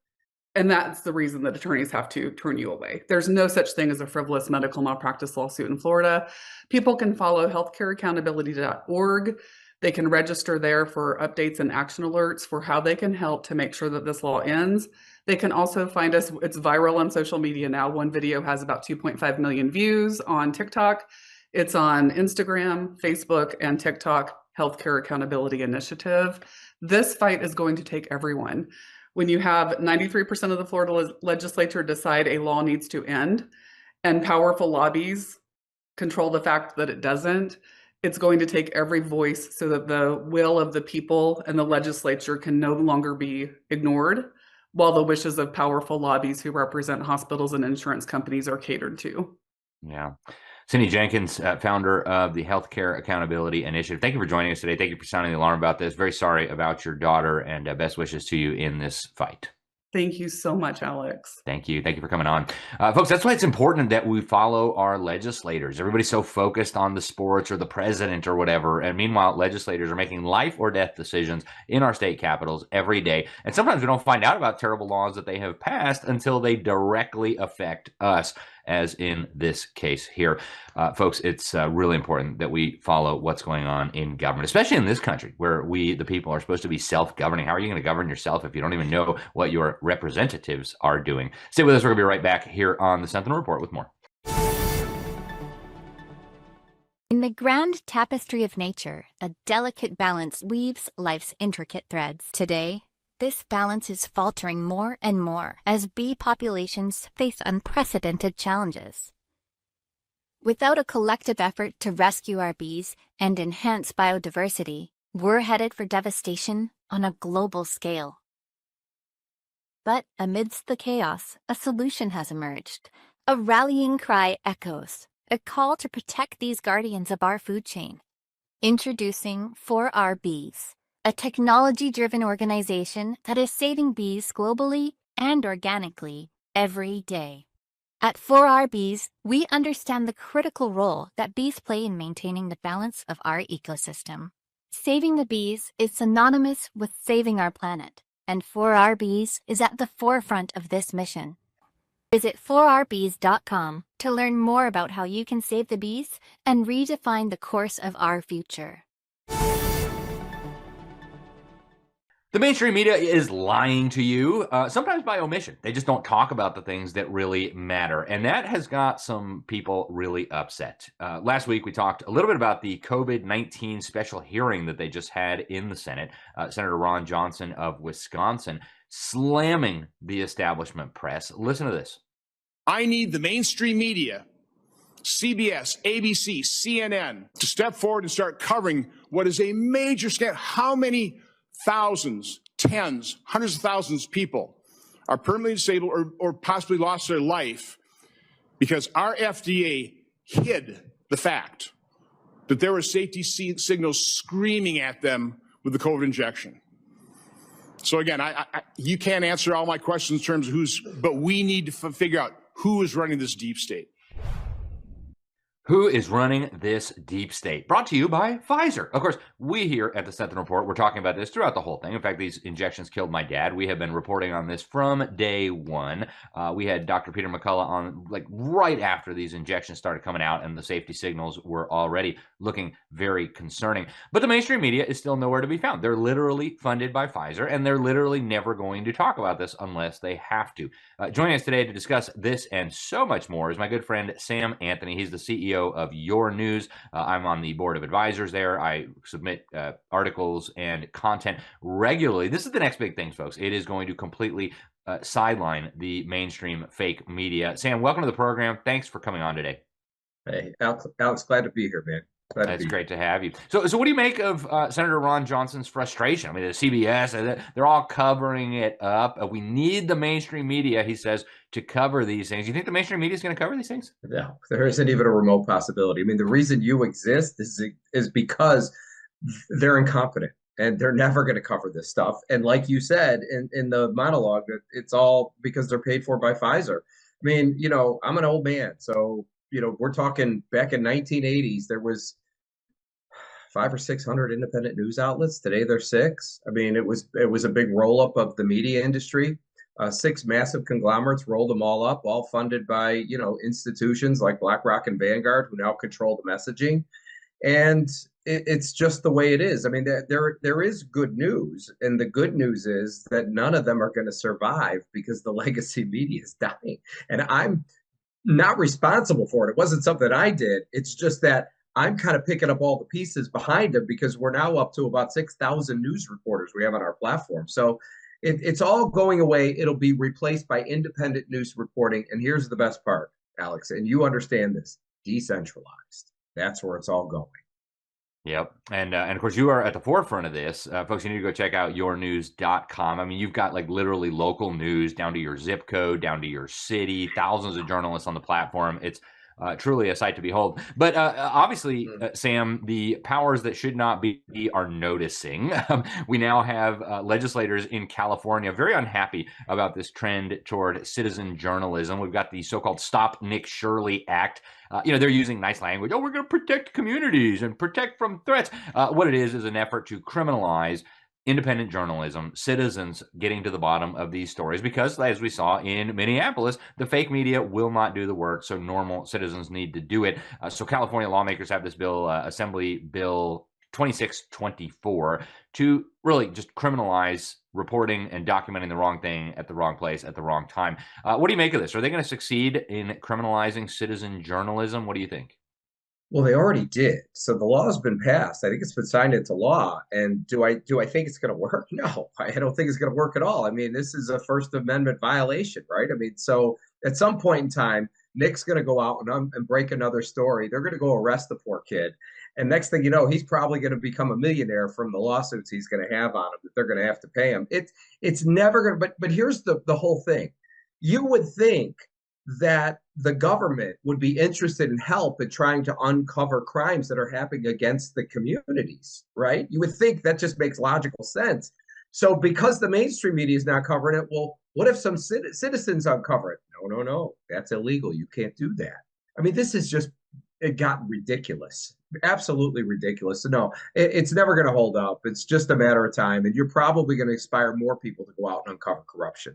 S16: And that's the reason that attorneys have to turn you away. There's no such thing as a frivolous medical malpractice lawsuit in Florida. People can follow healthcareaccountability.org. They can register there for updates and action alerts for how they can help to make sure that this law ends. They can also find us. It's viral on social media now. One video has about 2.5 million views on TikTok. It's on Instagram, Facebook, and TikTok, Healthcare Accountability Initiative. This fight is going to take everyone. When you have 93% of the Florida legislature decide a law needs to end and powerful lobbies control the fact that it doesn't, it's going to take every voice so that the will of the people and the legislature can no longer be ignored, while the wishes of powerful lobbies who represent hospitals and insurance companies are catered to.
S1: Yeah. Cindy Jenkins, founder of the Healthcare Accountability Initiative. Thank you for joining us today. Thank you for sounding the alarm about this. Very sorry about your daughter, and best wishes to you in this fight.
S16: Thank you so much, Alex.
S1: Thank you. Thank you for coming on. Folks, that's why it's important that we follow our legislators. Everybody's so focused on the sports or the president or whatever. And meanwhile, legislators are making life or death decisions in our state capitals every day. And sometimes we don't find out about terrible laws that they have passed until they directly affect us, as in this case here. Folks, it's really important that we follow what's going on in government, especially in this country where we, the people, are supposed to be self-governing. How are you going to govern yourself if you don't even know what your representatives are doing? Stay with us. We're going to be right back here on the Sentinel Report with more.
S17: In the grand tapestry of nature, a delicate balance weaves life's intricate threads. Today, this balance is faltering more and more as bee populations face unprecedented challenges. Without a collective effort to rescue our bees and enhance biodiversity, we're headed for devastation on a global scale. But amidst the chaos, a solution has emerged. A rallying cry echoes, a call to protect these guardians of our food chain. Introducing 4RBees, a technology-driven organization that is saving bees globally and organically every day. At 4RBees, we understand the critical role that bees play in maintaining the balance of our ecosystem. Saving the bees is synonymous with saving our planet, and 4RBees is at the forefront of this mission. Visit 4rbees.com to learn more about how you can save the bees and redefine the course of our future.
S1: The mainstream media is lying to you, sometimes by omission. They just don't talk about the things that really matter. And that has got some people really upset. Last week, we talked a little bit about the COVID-19 special hearing that they just had in the Senate. Senator Ron Johnson of Wisconsin slamming the establishment press. Listen to this.
S18: I need the mainstream media, CBS, ABC, CNN, to step forward and start covering what is a major scandal. How many thousands, tens, hundreds of thousands of people are permanently disabled or possibly lost their life because our FDA hid the fact that there were safety signals screaming at them with the COVID injection. So again, you can't answer all my questions in terms of but we need to figure out who is running this deep state.
S1: Who is running this deep state? Brought to you by Pfizer. Of course, we here at the Sentinel Report, we're talking about this throughout the whole thing. In fact, these injections killed my dad. We have been reporting on this from day one. We had Dr. Peter McCullough on like right after these injections started coming out, and the safety signals were already looking very concerning. But the mainstream media is still nowhere to be found. They're literally funded by Pfizer, and they're literally never going to talk about this unless they have to. Joining us today to discuss this and so much more is my good friend Sam Anthony. He's the CEO of YourNews. I'm on the board of advisors there. I submit articles and content regularly. This is the next big thing, folks. It is going to completely sideline the mainstream fake media. Sam, welcome to the program. Thanks for coming on today.
S19: Hey, Alex, glad to be here, man.
S1: That's great to have you. So what do you make of Senator Ron Johnson's frustration? I mean, the CBS, they're all covering it up. We need the mainstream media, he says, to cover these things. You think the mainstream media is going to cover these things?
S19: No, there isn't even a remote possibility. I mean, the reason you exist is because they're incompetent and they're never going to cover this stuff. And like you said in the monologue, it's all because they're paid for by Pfizer. I mean, I'm an old man, so we're talking back in 1980s, there was 500 or 600 independent news outlets. Today there's 6. I mean, it was a big roll up of the media industry. 6 massive conglomerates rolled them all up, all funded by institutions like BlackRock and Vanguard, who now control the messaging. And it's just the way it is. I mean, there is good news, and the good news is that none of them are going to survive because the legacy media is dying. And I'm not responsible for it. It wasn't something I did. It's just that I'm kind of picking up all the pieces behind them because we're now up to about 6,000 news reporters we have on our platform. So it's all going away. It'll be replaced by independent news reporting. And here's the best part, Alex, and you understand this, decentralized. That's where it's all going.
S1: Yep. And of course, you are at the forefront of this. Folks, you need to go check out yournews.com. I mean, you've got like literally local news down to your zip code, down to your city, thousands of journalists on the platform. It's truly a sight to behold. But obviously, Sam, the powers that should not be are noticing. We now have legislators in California very unhappy about this trend toward citizen journalism. We've got the so-called Stop Nick Shirley Act. They're using nice language. Oh, we're going to protect communities and protect from threats. What it is an effort to criminalize independent journalism, citizens getting to the bottom of these stories, because as we saw in Minneapolis, the fake media will not do the work, so normal citizens need to do it. So California lawmakers have this bill, Assembly Bill 2624, to really just criminalize reporting and documenting the wrong thing at the wrong place at the wrong time. What do you make of this? Are they going to succeed in criminalizing citizen journalism? What do you think?
S19: Well, they already did. So the law has been passed. I think it's been signed into law. And do I think it's going to work? No, I don't think it's going to work at all. I mean, this is a First Amendment violation, right? I mean, so at some point in time, Nick's going to go out and break another story. They're going to go arrest the poor kid. And next thing you know, he's probably going to become a millionaire from the lawsuits he's going to have on him that they're going to have to pay him. It's never going to, but here's the whole thing. You would think that the government would be interested in help in trying to uncover crimes that are happening against the communities, right? You would think that just makes logical sense. So because the mainstream media is not covering it, well, what if some citizens uncover it? No, that's illegal. You can't do that. I mean, this is just, it got ridiculous, absolutely ridiculous. So no, it's never going to hold up. It's just a matter of time. And you're probably going to inspire more people to go out and uncover corruption.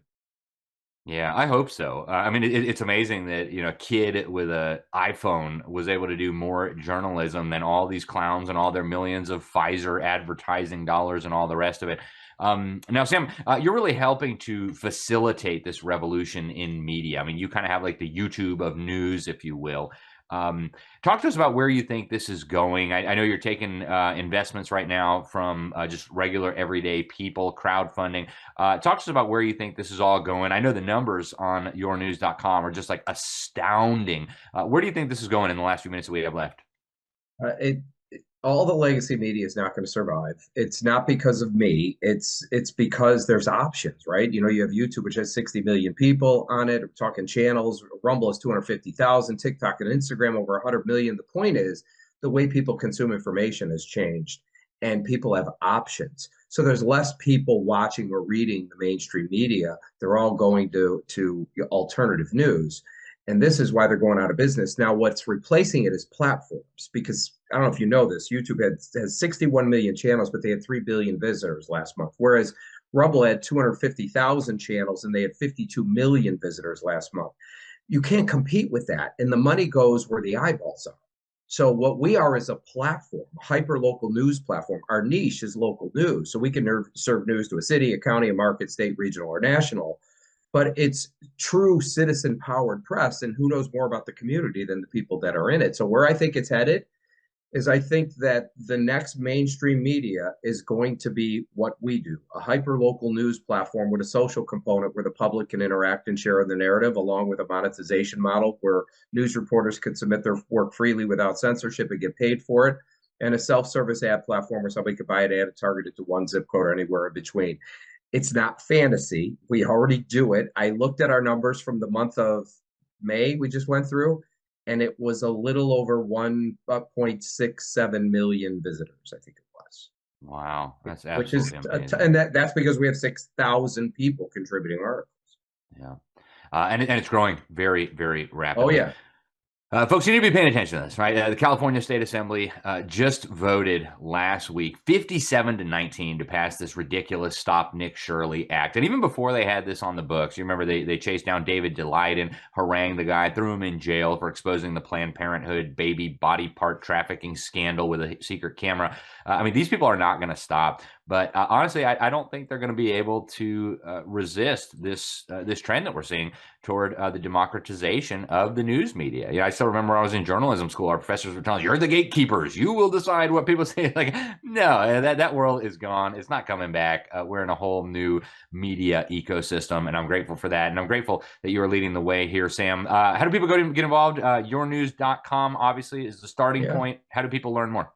S1: Yeah, I hope so. I mean, it's amazing that, a kid with an iPhone was able to do more journalism than all these clowns and all their millions of Pfizer advertising dollars and all the rest of it. Now, Sam, you're really helping to facilitate this revolution in media. I mean, you kind of have like the YouTube of news, if you will. Talk to us about where you think this is going. I know you're taking investments right now from just regular everyday people, crowdfunding. Talk to us about where you think this is all going. I know the numbers on yournews.com are just like astounding. Where do you think this is going in the last few minutes that we have left?
S19: All the legacy media is not going to survive. It's not because of me. It's because there's options, right? You have YouTube, which has 60 million people on it. We're talking channels. Rumble has 250,000. TikTok and Instagram over 100 million. The point is, the way people consume information has changed, and people have options. So there's less people watching or reading the mainstream media. They're all going to alternative news. And this is why they're going out of business. Now, what's replacing it is platforms, because I don't know if you know this, YouTube has 61 million channels, but they had 3 billion visitors last month. Whereas Rumble had 250,000 channels and they had 52 million visitors last month. You can't compete with that. And the money goes where the eyeballs are. So what we are is a platform, a hyper-local news platform. Our niche is local news. So we can serve news to a city, a county, a market, state, regional, or national. But it's true citizen-powered press, and who knows more about the community than the people that are in it. So where I think it's headed is I think that the next mainstream media is going to be what we do, a hyper-local news platform with a social component where the public can interact and share in the narrative, along with a monetization model where news reporters can submit their work freely without censorship and get paid for it, and a self-service ad platform where somebody could buy an ad targeted to one zip code or anywhere in between. It's not fantasy. We already do it. I looked at our numbers from the month of May we just went through, and it was a little over 1.67 million visitors, I think it was.
S1: Wow, that's
S19: which is
S1: absolutely
S19: and that's because we have 6,000 people contributing articles.
S1: Yeah, and it's growing very, very rapidly.
S19: Oh yeah.
S1: Folks, you need to be paying attention to this, right? The California State Assembly just voted last week 57-19 to pass this ridiculous Stop Nick Shirley Act. And even before they had this on the books, you remember they chased down David Daleiden, harangued the guy, threw him in jail for exposing the Planned Parenthood baby body part trafficking scandal with a secret camera. I mean, these people are not going to stop. But honestly, I don't think they're going to be able to resist this trend that we're seeing toward the democratization of the news media. I still remember when I was in journalism school, our professors were telling us, "You're the gatekeepers. You will decide what people say." Like, no, that world is gone. It's not coming back. We're in a whole new media ecosystem, and I'm grateful for that. And I'm grateful that you are leading the way here, Sam. How do people go to get involved? YourNews.com, obviously, is the starting point. How do people learn more?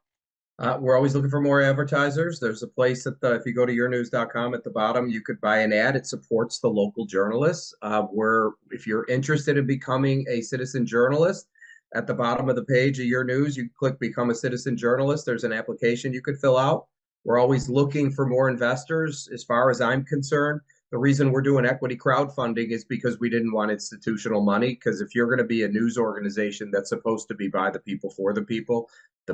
S19: We're always looking for more advertisers. There's a place if you go to yournews.com at the bottom, you could buy an ad. It supports the local journalists. If you're interested in becoming a citizen journalist, at the bottom of the page of Your News, you click Become a Citizen Journalist. There's an application you could fill out. We're always looking for more investors. As far as I'm concerned, the reason we're doing equity crowdfunding is because we didn't want institutional money. Because if you're going to be a news organization that's supposed to be by the people for the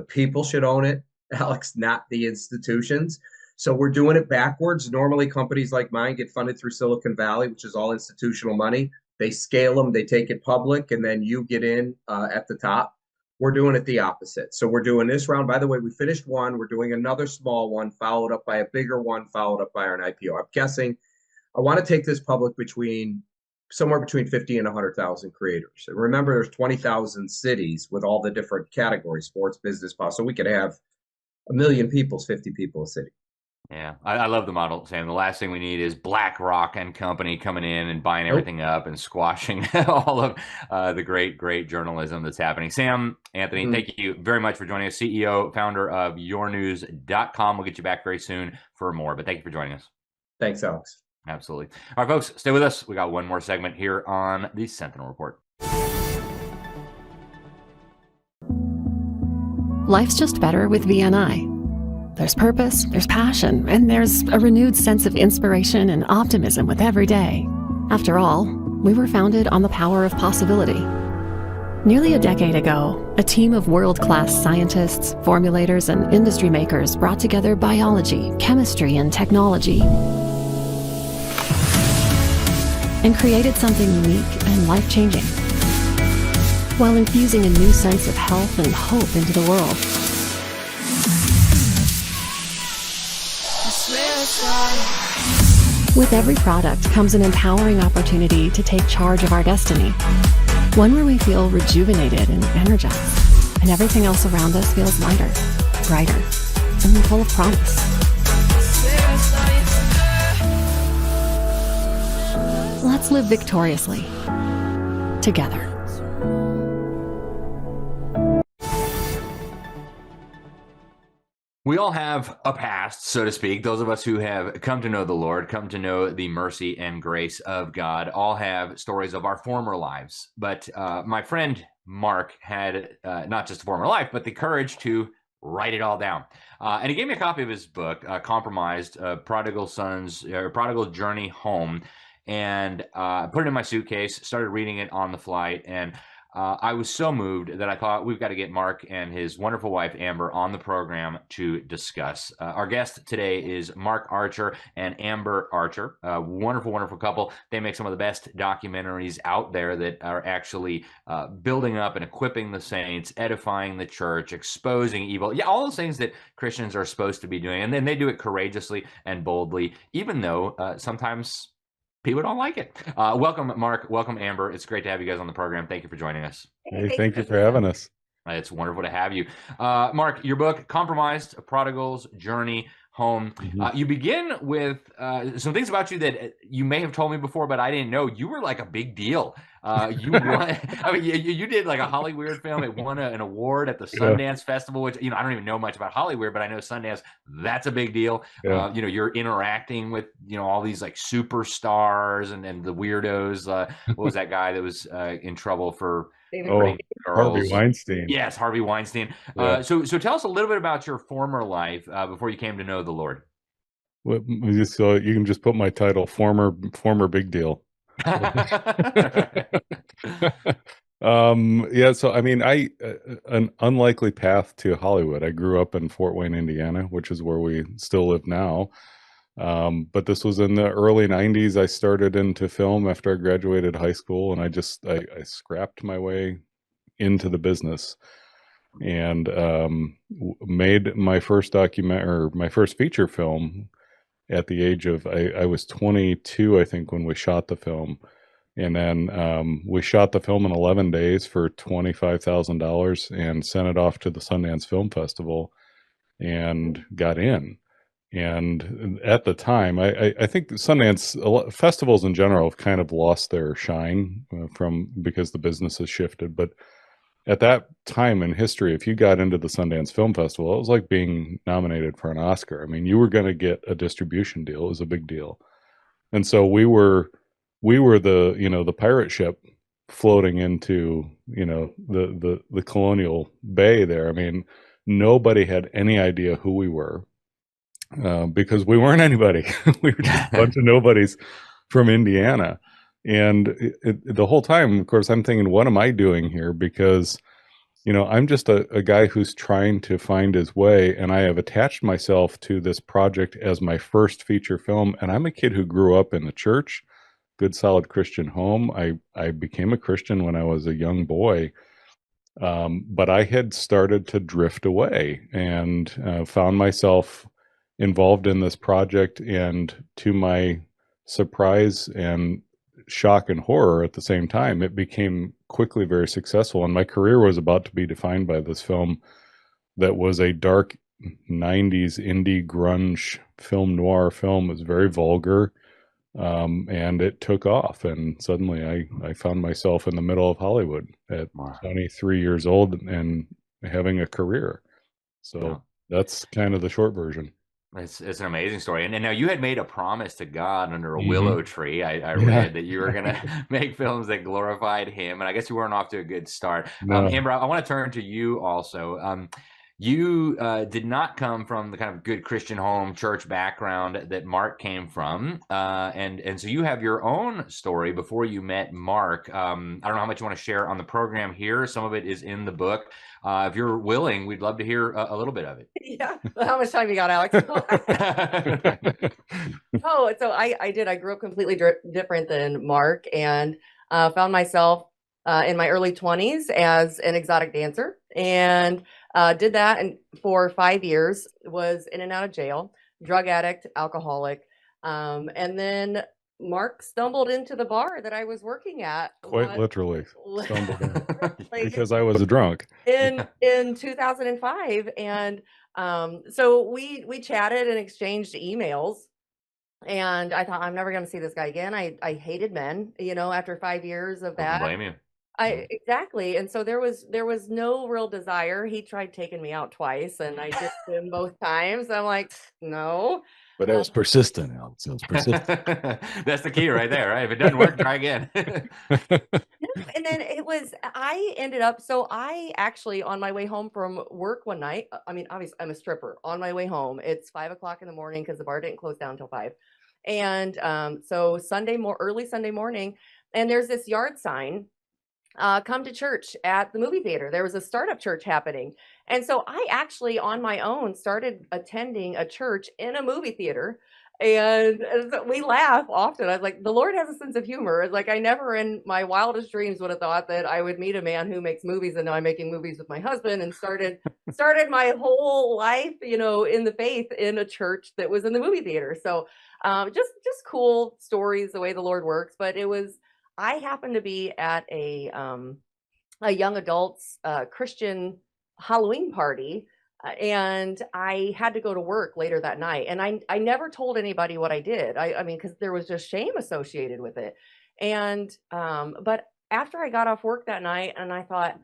S19: people should own it. Alex, not the institutions. So we're doing it backwards. Normally, companies like mine get funded through Silicon Valley, which is all institutional money. They scale them, they take it public, and then you get in at the top. We're doing it the opposite. So we're doing this round. By the way, we finished one. We're doing another small one, followed up by a bigger one, followed up by an IPO. I'm guessing I want to take this public somewhere between 50 and 100,000 creators. And remember, there's 20,000 cities with all the different categories, sports, business, so we could have 1 million people, 50 people a city.
S1: Yeah, I love the model, Sam. The last thing we need is BlackRock and company coming in and buying everything up and squashing all of the great journalism that's happening. Sam, Anthony, thank you very much for joining us. CEO, founder of YourNews.com. We'll get you back very soon for more, but thank you for joining us.
S19: Thanks, Alex.
S1: Absolutely. All right, folks, stay with us. We got one more segment here on the Sentinel Report.
S20: Life's just better with VNI. There's purpose, there's passion, and there's a renewed sense of inspiration and optimism with every day. After all, we were founded on the power of possibility. Nearly a decade ago, a team of world-class scientists, formulators, and industry makers brought together biology, chemistry, and technology and created something unique and life-changing, while infusing a new sense of health and hope into the world. With every product comes an empowering opportunity to take charge of our destiny, one where we feel rejuvenated and energized, and everything else around us feels lighter, brighter, and full of promise. Let's live victoriously, together.
S1: We all have a past, so to speak. Those of us who have come to know the Lord, come to know the mercy and grace of God, all have stories of our former lives. But my friend Mark had not just a former life, but the courage to write it all down. And he gave me a copy of his book, Compromised, Prodigal Journey Home. and put it in my suitcase, started reading it on the flight, and I was so moved that I thought we've got to get Mark and his wonderful wife, Amber, on the program to discuss. Our guest today is Mark Archer and Amber Archer, a wonderful, wonderful couple. They make some of the best documentaries out there that are actually building up and equipping the saints, edifying the church, exposing evil. Yeah, all those things that Christians are supposed to be doing. And then they do it courageously and boldly, even though sometimes people don't like it. Welcome, Mark. Welcome, Amber. It's great to have you guys on the program. Thank you for joining us.
S21: Hey, thank you for having us.
S1: It's wonderful to have you. Mark, your book, Compromised, A Prodigal's Journey Home. You begin with some things about you that you may have told me before, but I didn't know. You were like a big deal. You won, I mean, you did like a Hollywood film. It won an award at the Sundance Festival, which, I don't even know much about Hollywood, but I know Sundance, that's a big deal.
S21: Yeah.
S1: You're interacting with, all these like superstars and the weirdos. What was that guy that was in trouble for
S21: Harvey Weinstein.
S1: Yes, Harvey Weinstein.
S21: Yeah.
S1: So tell us a little bit about your former life before you came to know the Lord.
S21: Well, so you can just put my title, former big deal. Yeah, so I mean, an unlikely path to Hollywood. I grew up in Fort Wayne, Indiana, which is where we still live now. But this was in the early 90s. I started into film after I graduated high school, and I scrapped my way into the business and made my first my first feature film at the age of, I was 22, I think, when we shot the film. And then we shot the film in 11 days for $25,000 and sent it off to the Sundance Film Festival and got in. And at the time, I think Sundance festivals in general have kind of lost their shine because the business has shifted. But at that time in history, if you got into the Sundance Film Festival, it was like being nominated for an Oscar. I mean, you were going to get a distribution deal. It was a big deal. And so we were the, the pirate ship floating into, the colonial bay there. I mean, nobody had any idea who we were because we weren't anybody. We were just a bunch of nobodies from Indiana. And the whole time, of course, I'm thinking, what am I doing here? Because, I'm just a guy who's trying to find his way, and I have attached myself to this project as my first feature film. And I'm a kid who grew up in the church, good, solid Christian home. I became a Christian when I was a young boy, but I had started to drift away and found myself involved in this project. And to my surprise and shock and horror at the same time, it became quickly very successful, and my career was about to be defined by this film that was a dark 90s indie grunge film noir film. It was very vulgar, and it took off, and suddenly I found myself in the middle of Hollywood at 23 years old and having a career. So that's kind of the short version.
S1: It's an amazing story. And now you had made a promise to God under a willow tree. I read that you were going to make films that glorified him. And I guess you weren't off to a good start.
S21: No.
S1: Amber, I want to turn to you also. You did not come from the kind of good Christian home church background that Mark came from. And so you have your own story before you met Mark. I don't know how much you want to share on the program here. Some of it is in the book. If you're willing, we'd love to hear a little bit of it.
S22: Yeah. How much time you got, Alex? So I did. I grew up completely different than Mark, and found myself in my early 20s as an exotic dancer, and did that for 5 years, was in and out of jail, drug addict, alcoholic. And then Mark stumbled into the bar that I was working at.
S21: Quite literally stumbled in, because I was a drunk.
S22: in 2005. And so we chatted and exchanged emails. And I thought, I'm never going to see this guy again. I hated men, after 5 years of that.
S1: I don't blame you.
S22: Exactly. And so there was no real desire. He tried taking me out twice, and I dissed him both times. I'm like, no.
S23: But it was persistent, Alex. It was persistent.
S1: That's the key right there, right? If it doesn't work, try again.
S22: And then I ended up, so I actually, on my way home from work one night, I mean, obviously I'm a stripper. On my way home, it's 5 o'clock in the morning because the bar didn't close down until 5. And so early Sunday morning, and there's this yard sign, come to church at the movie theater. There was a startup church happening. And so I actually on my own started attending a church in a movie theater. And we laugh often. I was like, the Lord has a sense of humor. It's like I never in my wildest dreams would have thought that I would meet a man who makes movies, and now I'm making movies with my husband, and started my whole life, in the faith in a church that was in the movie theater. So just cool stories, the way the Lord works. But I happened to be at a young adults Christian Halloween party, and I had to go to work later that night. And I never told anybody what I did. I mean, because there was just shame associated with it. And but after I got off work that night, and I thought,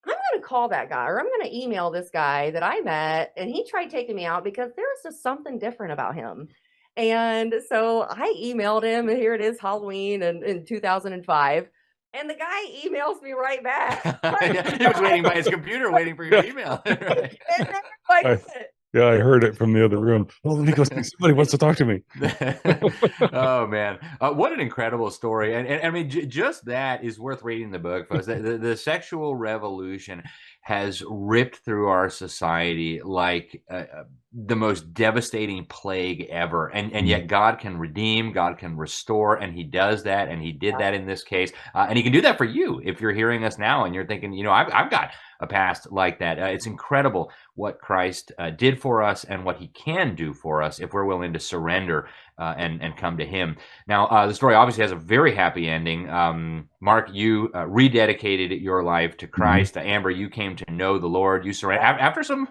S22: I'm going to call that guy, or I'm going to email this guy that I met, and he tried taking me out because there was just something different about him. And so I emailed him, and here it is, Halloween in 2005. And the guy emails me right back.
S1: He was waiting by his computer, waiting for your email. Right.
S21: I heard it from the other room. Oh, let me go see. Somebody wants to talk to me.
S1: Oh man, what an incredible story! And I mean, just that is worth reading the book, folks. The sexual revolution has ripped through our society like the most devastating plague ever, and yet God can redeem, God can restore, and He does that, and He did that in this case, and He can do that for you if you're hearing us now and you're thinking, I've got a past like that. It's incredible what Christ did for us and what He can do for us if we're willing to surrender and come to Him. Now, the story obviously has a very happy ending. Mark, you rededicated your life to Christ. Amber, you came to know the Lord. You surrendered after some,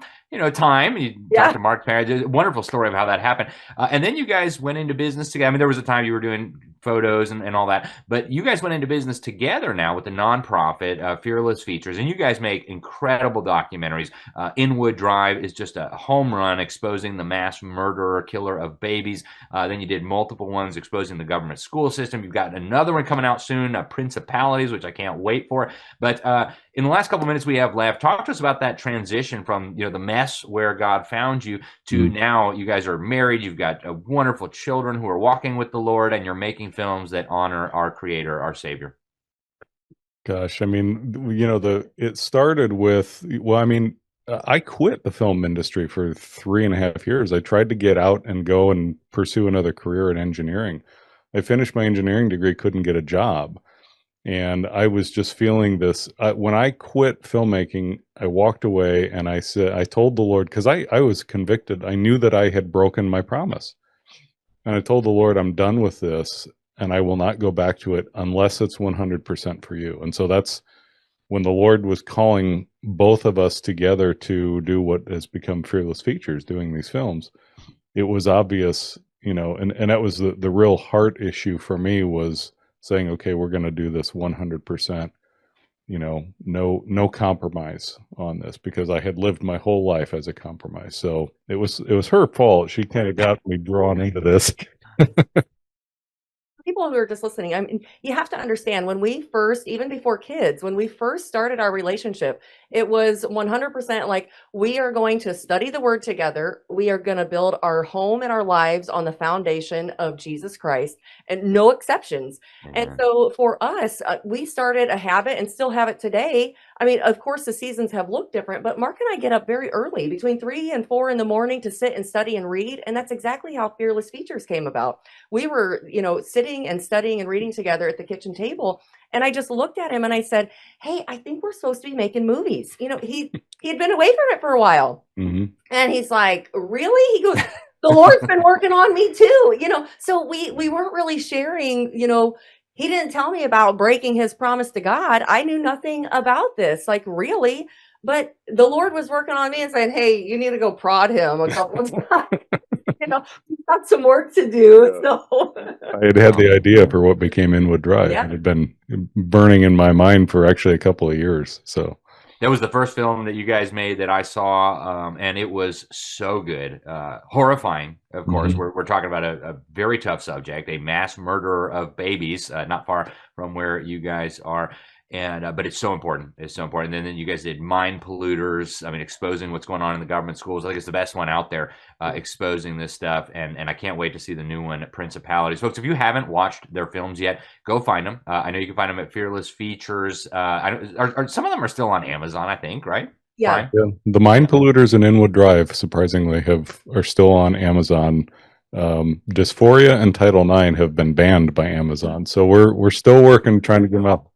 S1: time. You talked to Mark's parents. A wonderful story of how that happened. And then you guys went into business together. I mean, there was a time you were doing photos and all that, but you guys went into business together now with the nonprofit Fearless Features, and you guys make incredible documentaries. Inwood Drive is just a home run, exposing the mass murderer, killer of babies. Then you did multiple ones exposing the government school system. You've got another one coming out soon, Principalities, which I can't wait for. But in the last couple of minutes we have left, talk to us about that transition from the mess where God found you to now you guys are married. You've got wonderful children who are walking with the Lord, and you're making films that honor our Creator, our Savior.
S21: Gosh, I mean, it started with, I quit the film industry for 3.5 years. I tried to get out and go and pursue another career in engineering. I finished my engineering degree, couldn't get a job. And I was just feeling this. When I quit filmmaking, I walked away and I told the Lord, because I was convicted. I knew that I had broken my promise. And I told the Lord, I'm done with this, and I will not go back to it unless it's 100% for you. And so that's when the Lord was calling both of us together to do what has become Fearless Features, doing these films. It was obvious, and that was the real heart issue for me, was saying, okay, we're going to do this 100%, no compromise on this, because I had lived my whole life as a compromise. So it was her fault. She kind of got me drawn into this.
S22: People who are just listening, I mean, you have to understand, when we first, even before kids, when we first started our relationship, it was 100% like, we are going to study the Word together. We are going to build our home and our lives on the foundation of Jesus Christ, and no exceptions. And so for us, we started a habit and still have it today. I mean, of course, the seasons have looked different, but Mark and I get up very early, between 3 and 4 in the morning, to sit and study and read. And that's exactly how Fearless Features came about. We were, sitting and studying and reading together at the kitchen table. And I just looked at him and I said, hey, I think we're supposed to be making movies. He had been away from it for a while. And he's like, really? He goes, the Lord's been working on me too. So we weren't really sharing, he didn't tell me about breaking his promise to God. I knew nothing about this, like, really. But the Lord was working on me and saying, hey, you need to go prod him a couple of times. He's got some work to do. So
S21: I had the idea for what became Inwood Drive. It had been burning in my mind for actually a couple of years. So
S1: that was the first film that you guys made that I saw, and it was so good. Horrifying, of course. We're talking about a very tough subject, a mass murder of babies, not far from where you guys are. And but it's so important. It's so important. And then you guys did mind polluters. I mean, exposing what's going on in the government schools. I think it's the best one out there, exposing this stuff. And I can't wait to see the new one, Principalities. Folks, if you haven't watched their films yet, go find them. I know you can find them at Fearless Features. Some of them are still on Amazon, I think, right?
S22: Yeah.
S21: The Mind Polluters and Inwood Drive, surprisingly, are still on Amazon. Dysphoria and Title IX have been banned by Amazon, so we're still working trying to get them out.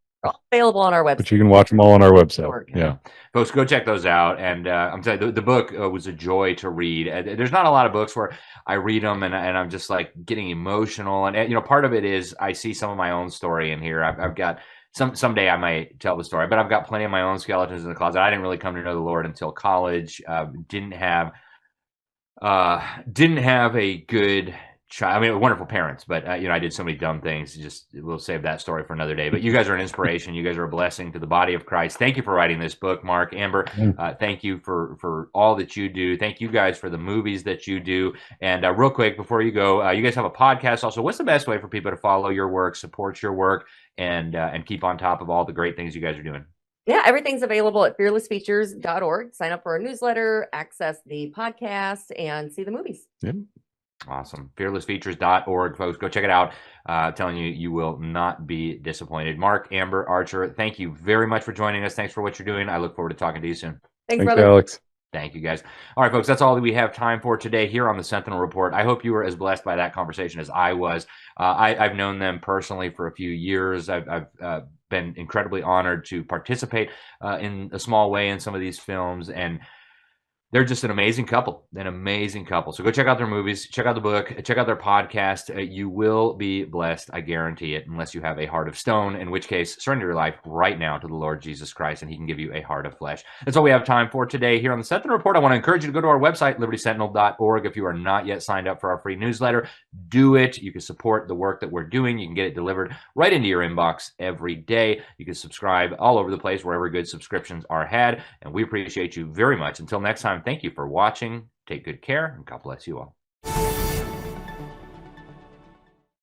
S22: Available on our website.
S21: But you can watch them all on our website. Yeah.
S1: Folks, go check those out. And I'm telling you, the book was a joy to read. There's not a lot of books where I read them and I'm just like getting emotional. And, you know, part of it is I see some of my own story in here. I've got someday I might tell the story, but I've got plenty of my own skeletons in the closet. I didn't really come to know the Lord until college. Didn't have a good child. I mean, wonderful parents, but you know, I did so many dumb things. Just we'll save that story for another day. But you guys are an inspiration. You guys are a blessing to the body of Christ. Thank you for writing this book, Mark. Amber, thank you for all that you do. Thank you guys for the movies that you do. And real quick before you go, you guys have a podcast also. What's the best way for people to follow your work, support your work, and keep on top of all the great things you guys are doing?
S22: Yeah, everything's available at fearlessfeatures.org. Sign up for our newsletter, access the podcast, and see the movies.
S21: Yep.
S1: Awesome. Fearlessfeatures.org, folks. Go check it out. Telling you, you will not be disappointed. Mark, Amber, Archer, thank you very much for joining us. Thanks for what you're doing. I look forward to talking to you soon.
S22: Thanks brother.
S21: Alex.
S1: Thank you, guys. All right, folks, that's all that we have time for today here on the Sentinel Report. I hope you were as blessed by that conversation as I was. I've known them personally for a few years. I've been incredibly honored to participate in a small way in some of these films, and they're just an amazing couple, So go check out their movies, check out the book, check out their podcast. You will be blessed, I guarantee it, unless you have a heart of stone, in which case, surrender your life right now to the Lord Jesus Christ, and he can give you a heart of flesh. That's all we have time for today here on the Sentinel Report. I want to encourage you to go to our website, libertysentinel.org. If you are not yet signed up for our free newsletter, do it. You can support the work that we're doing. You can get it delivered right into your inbox every day. You can subscribe all over the place, wherever good subscriptions are had, and we appreciate you very much. Until next time, thank you for watching. Take good care, and God bless you all.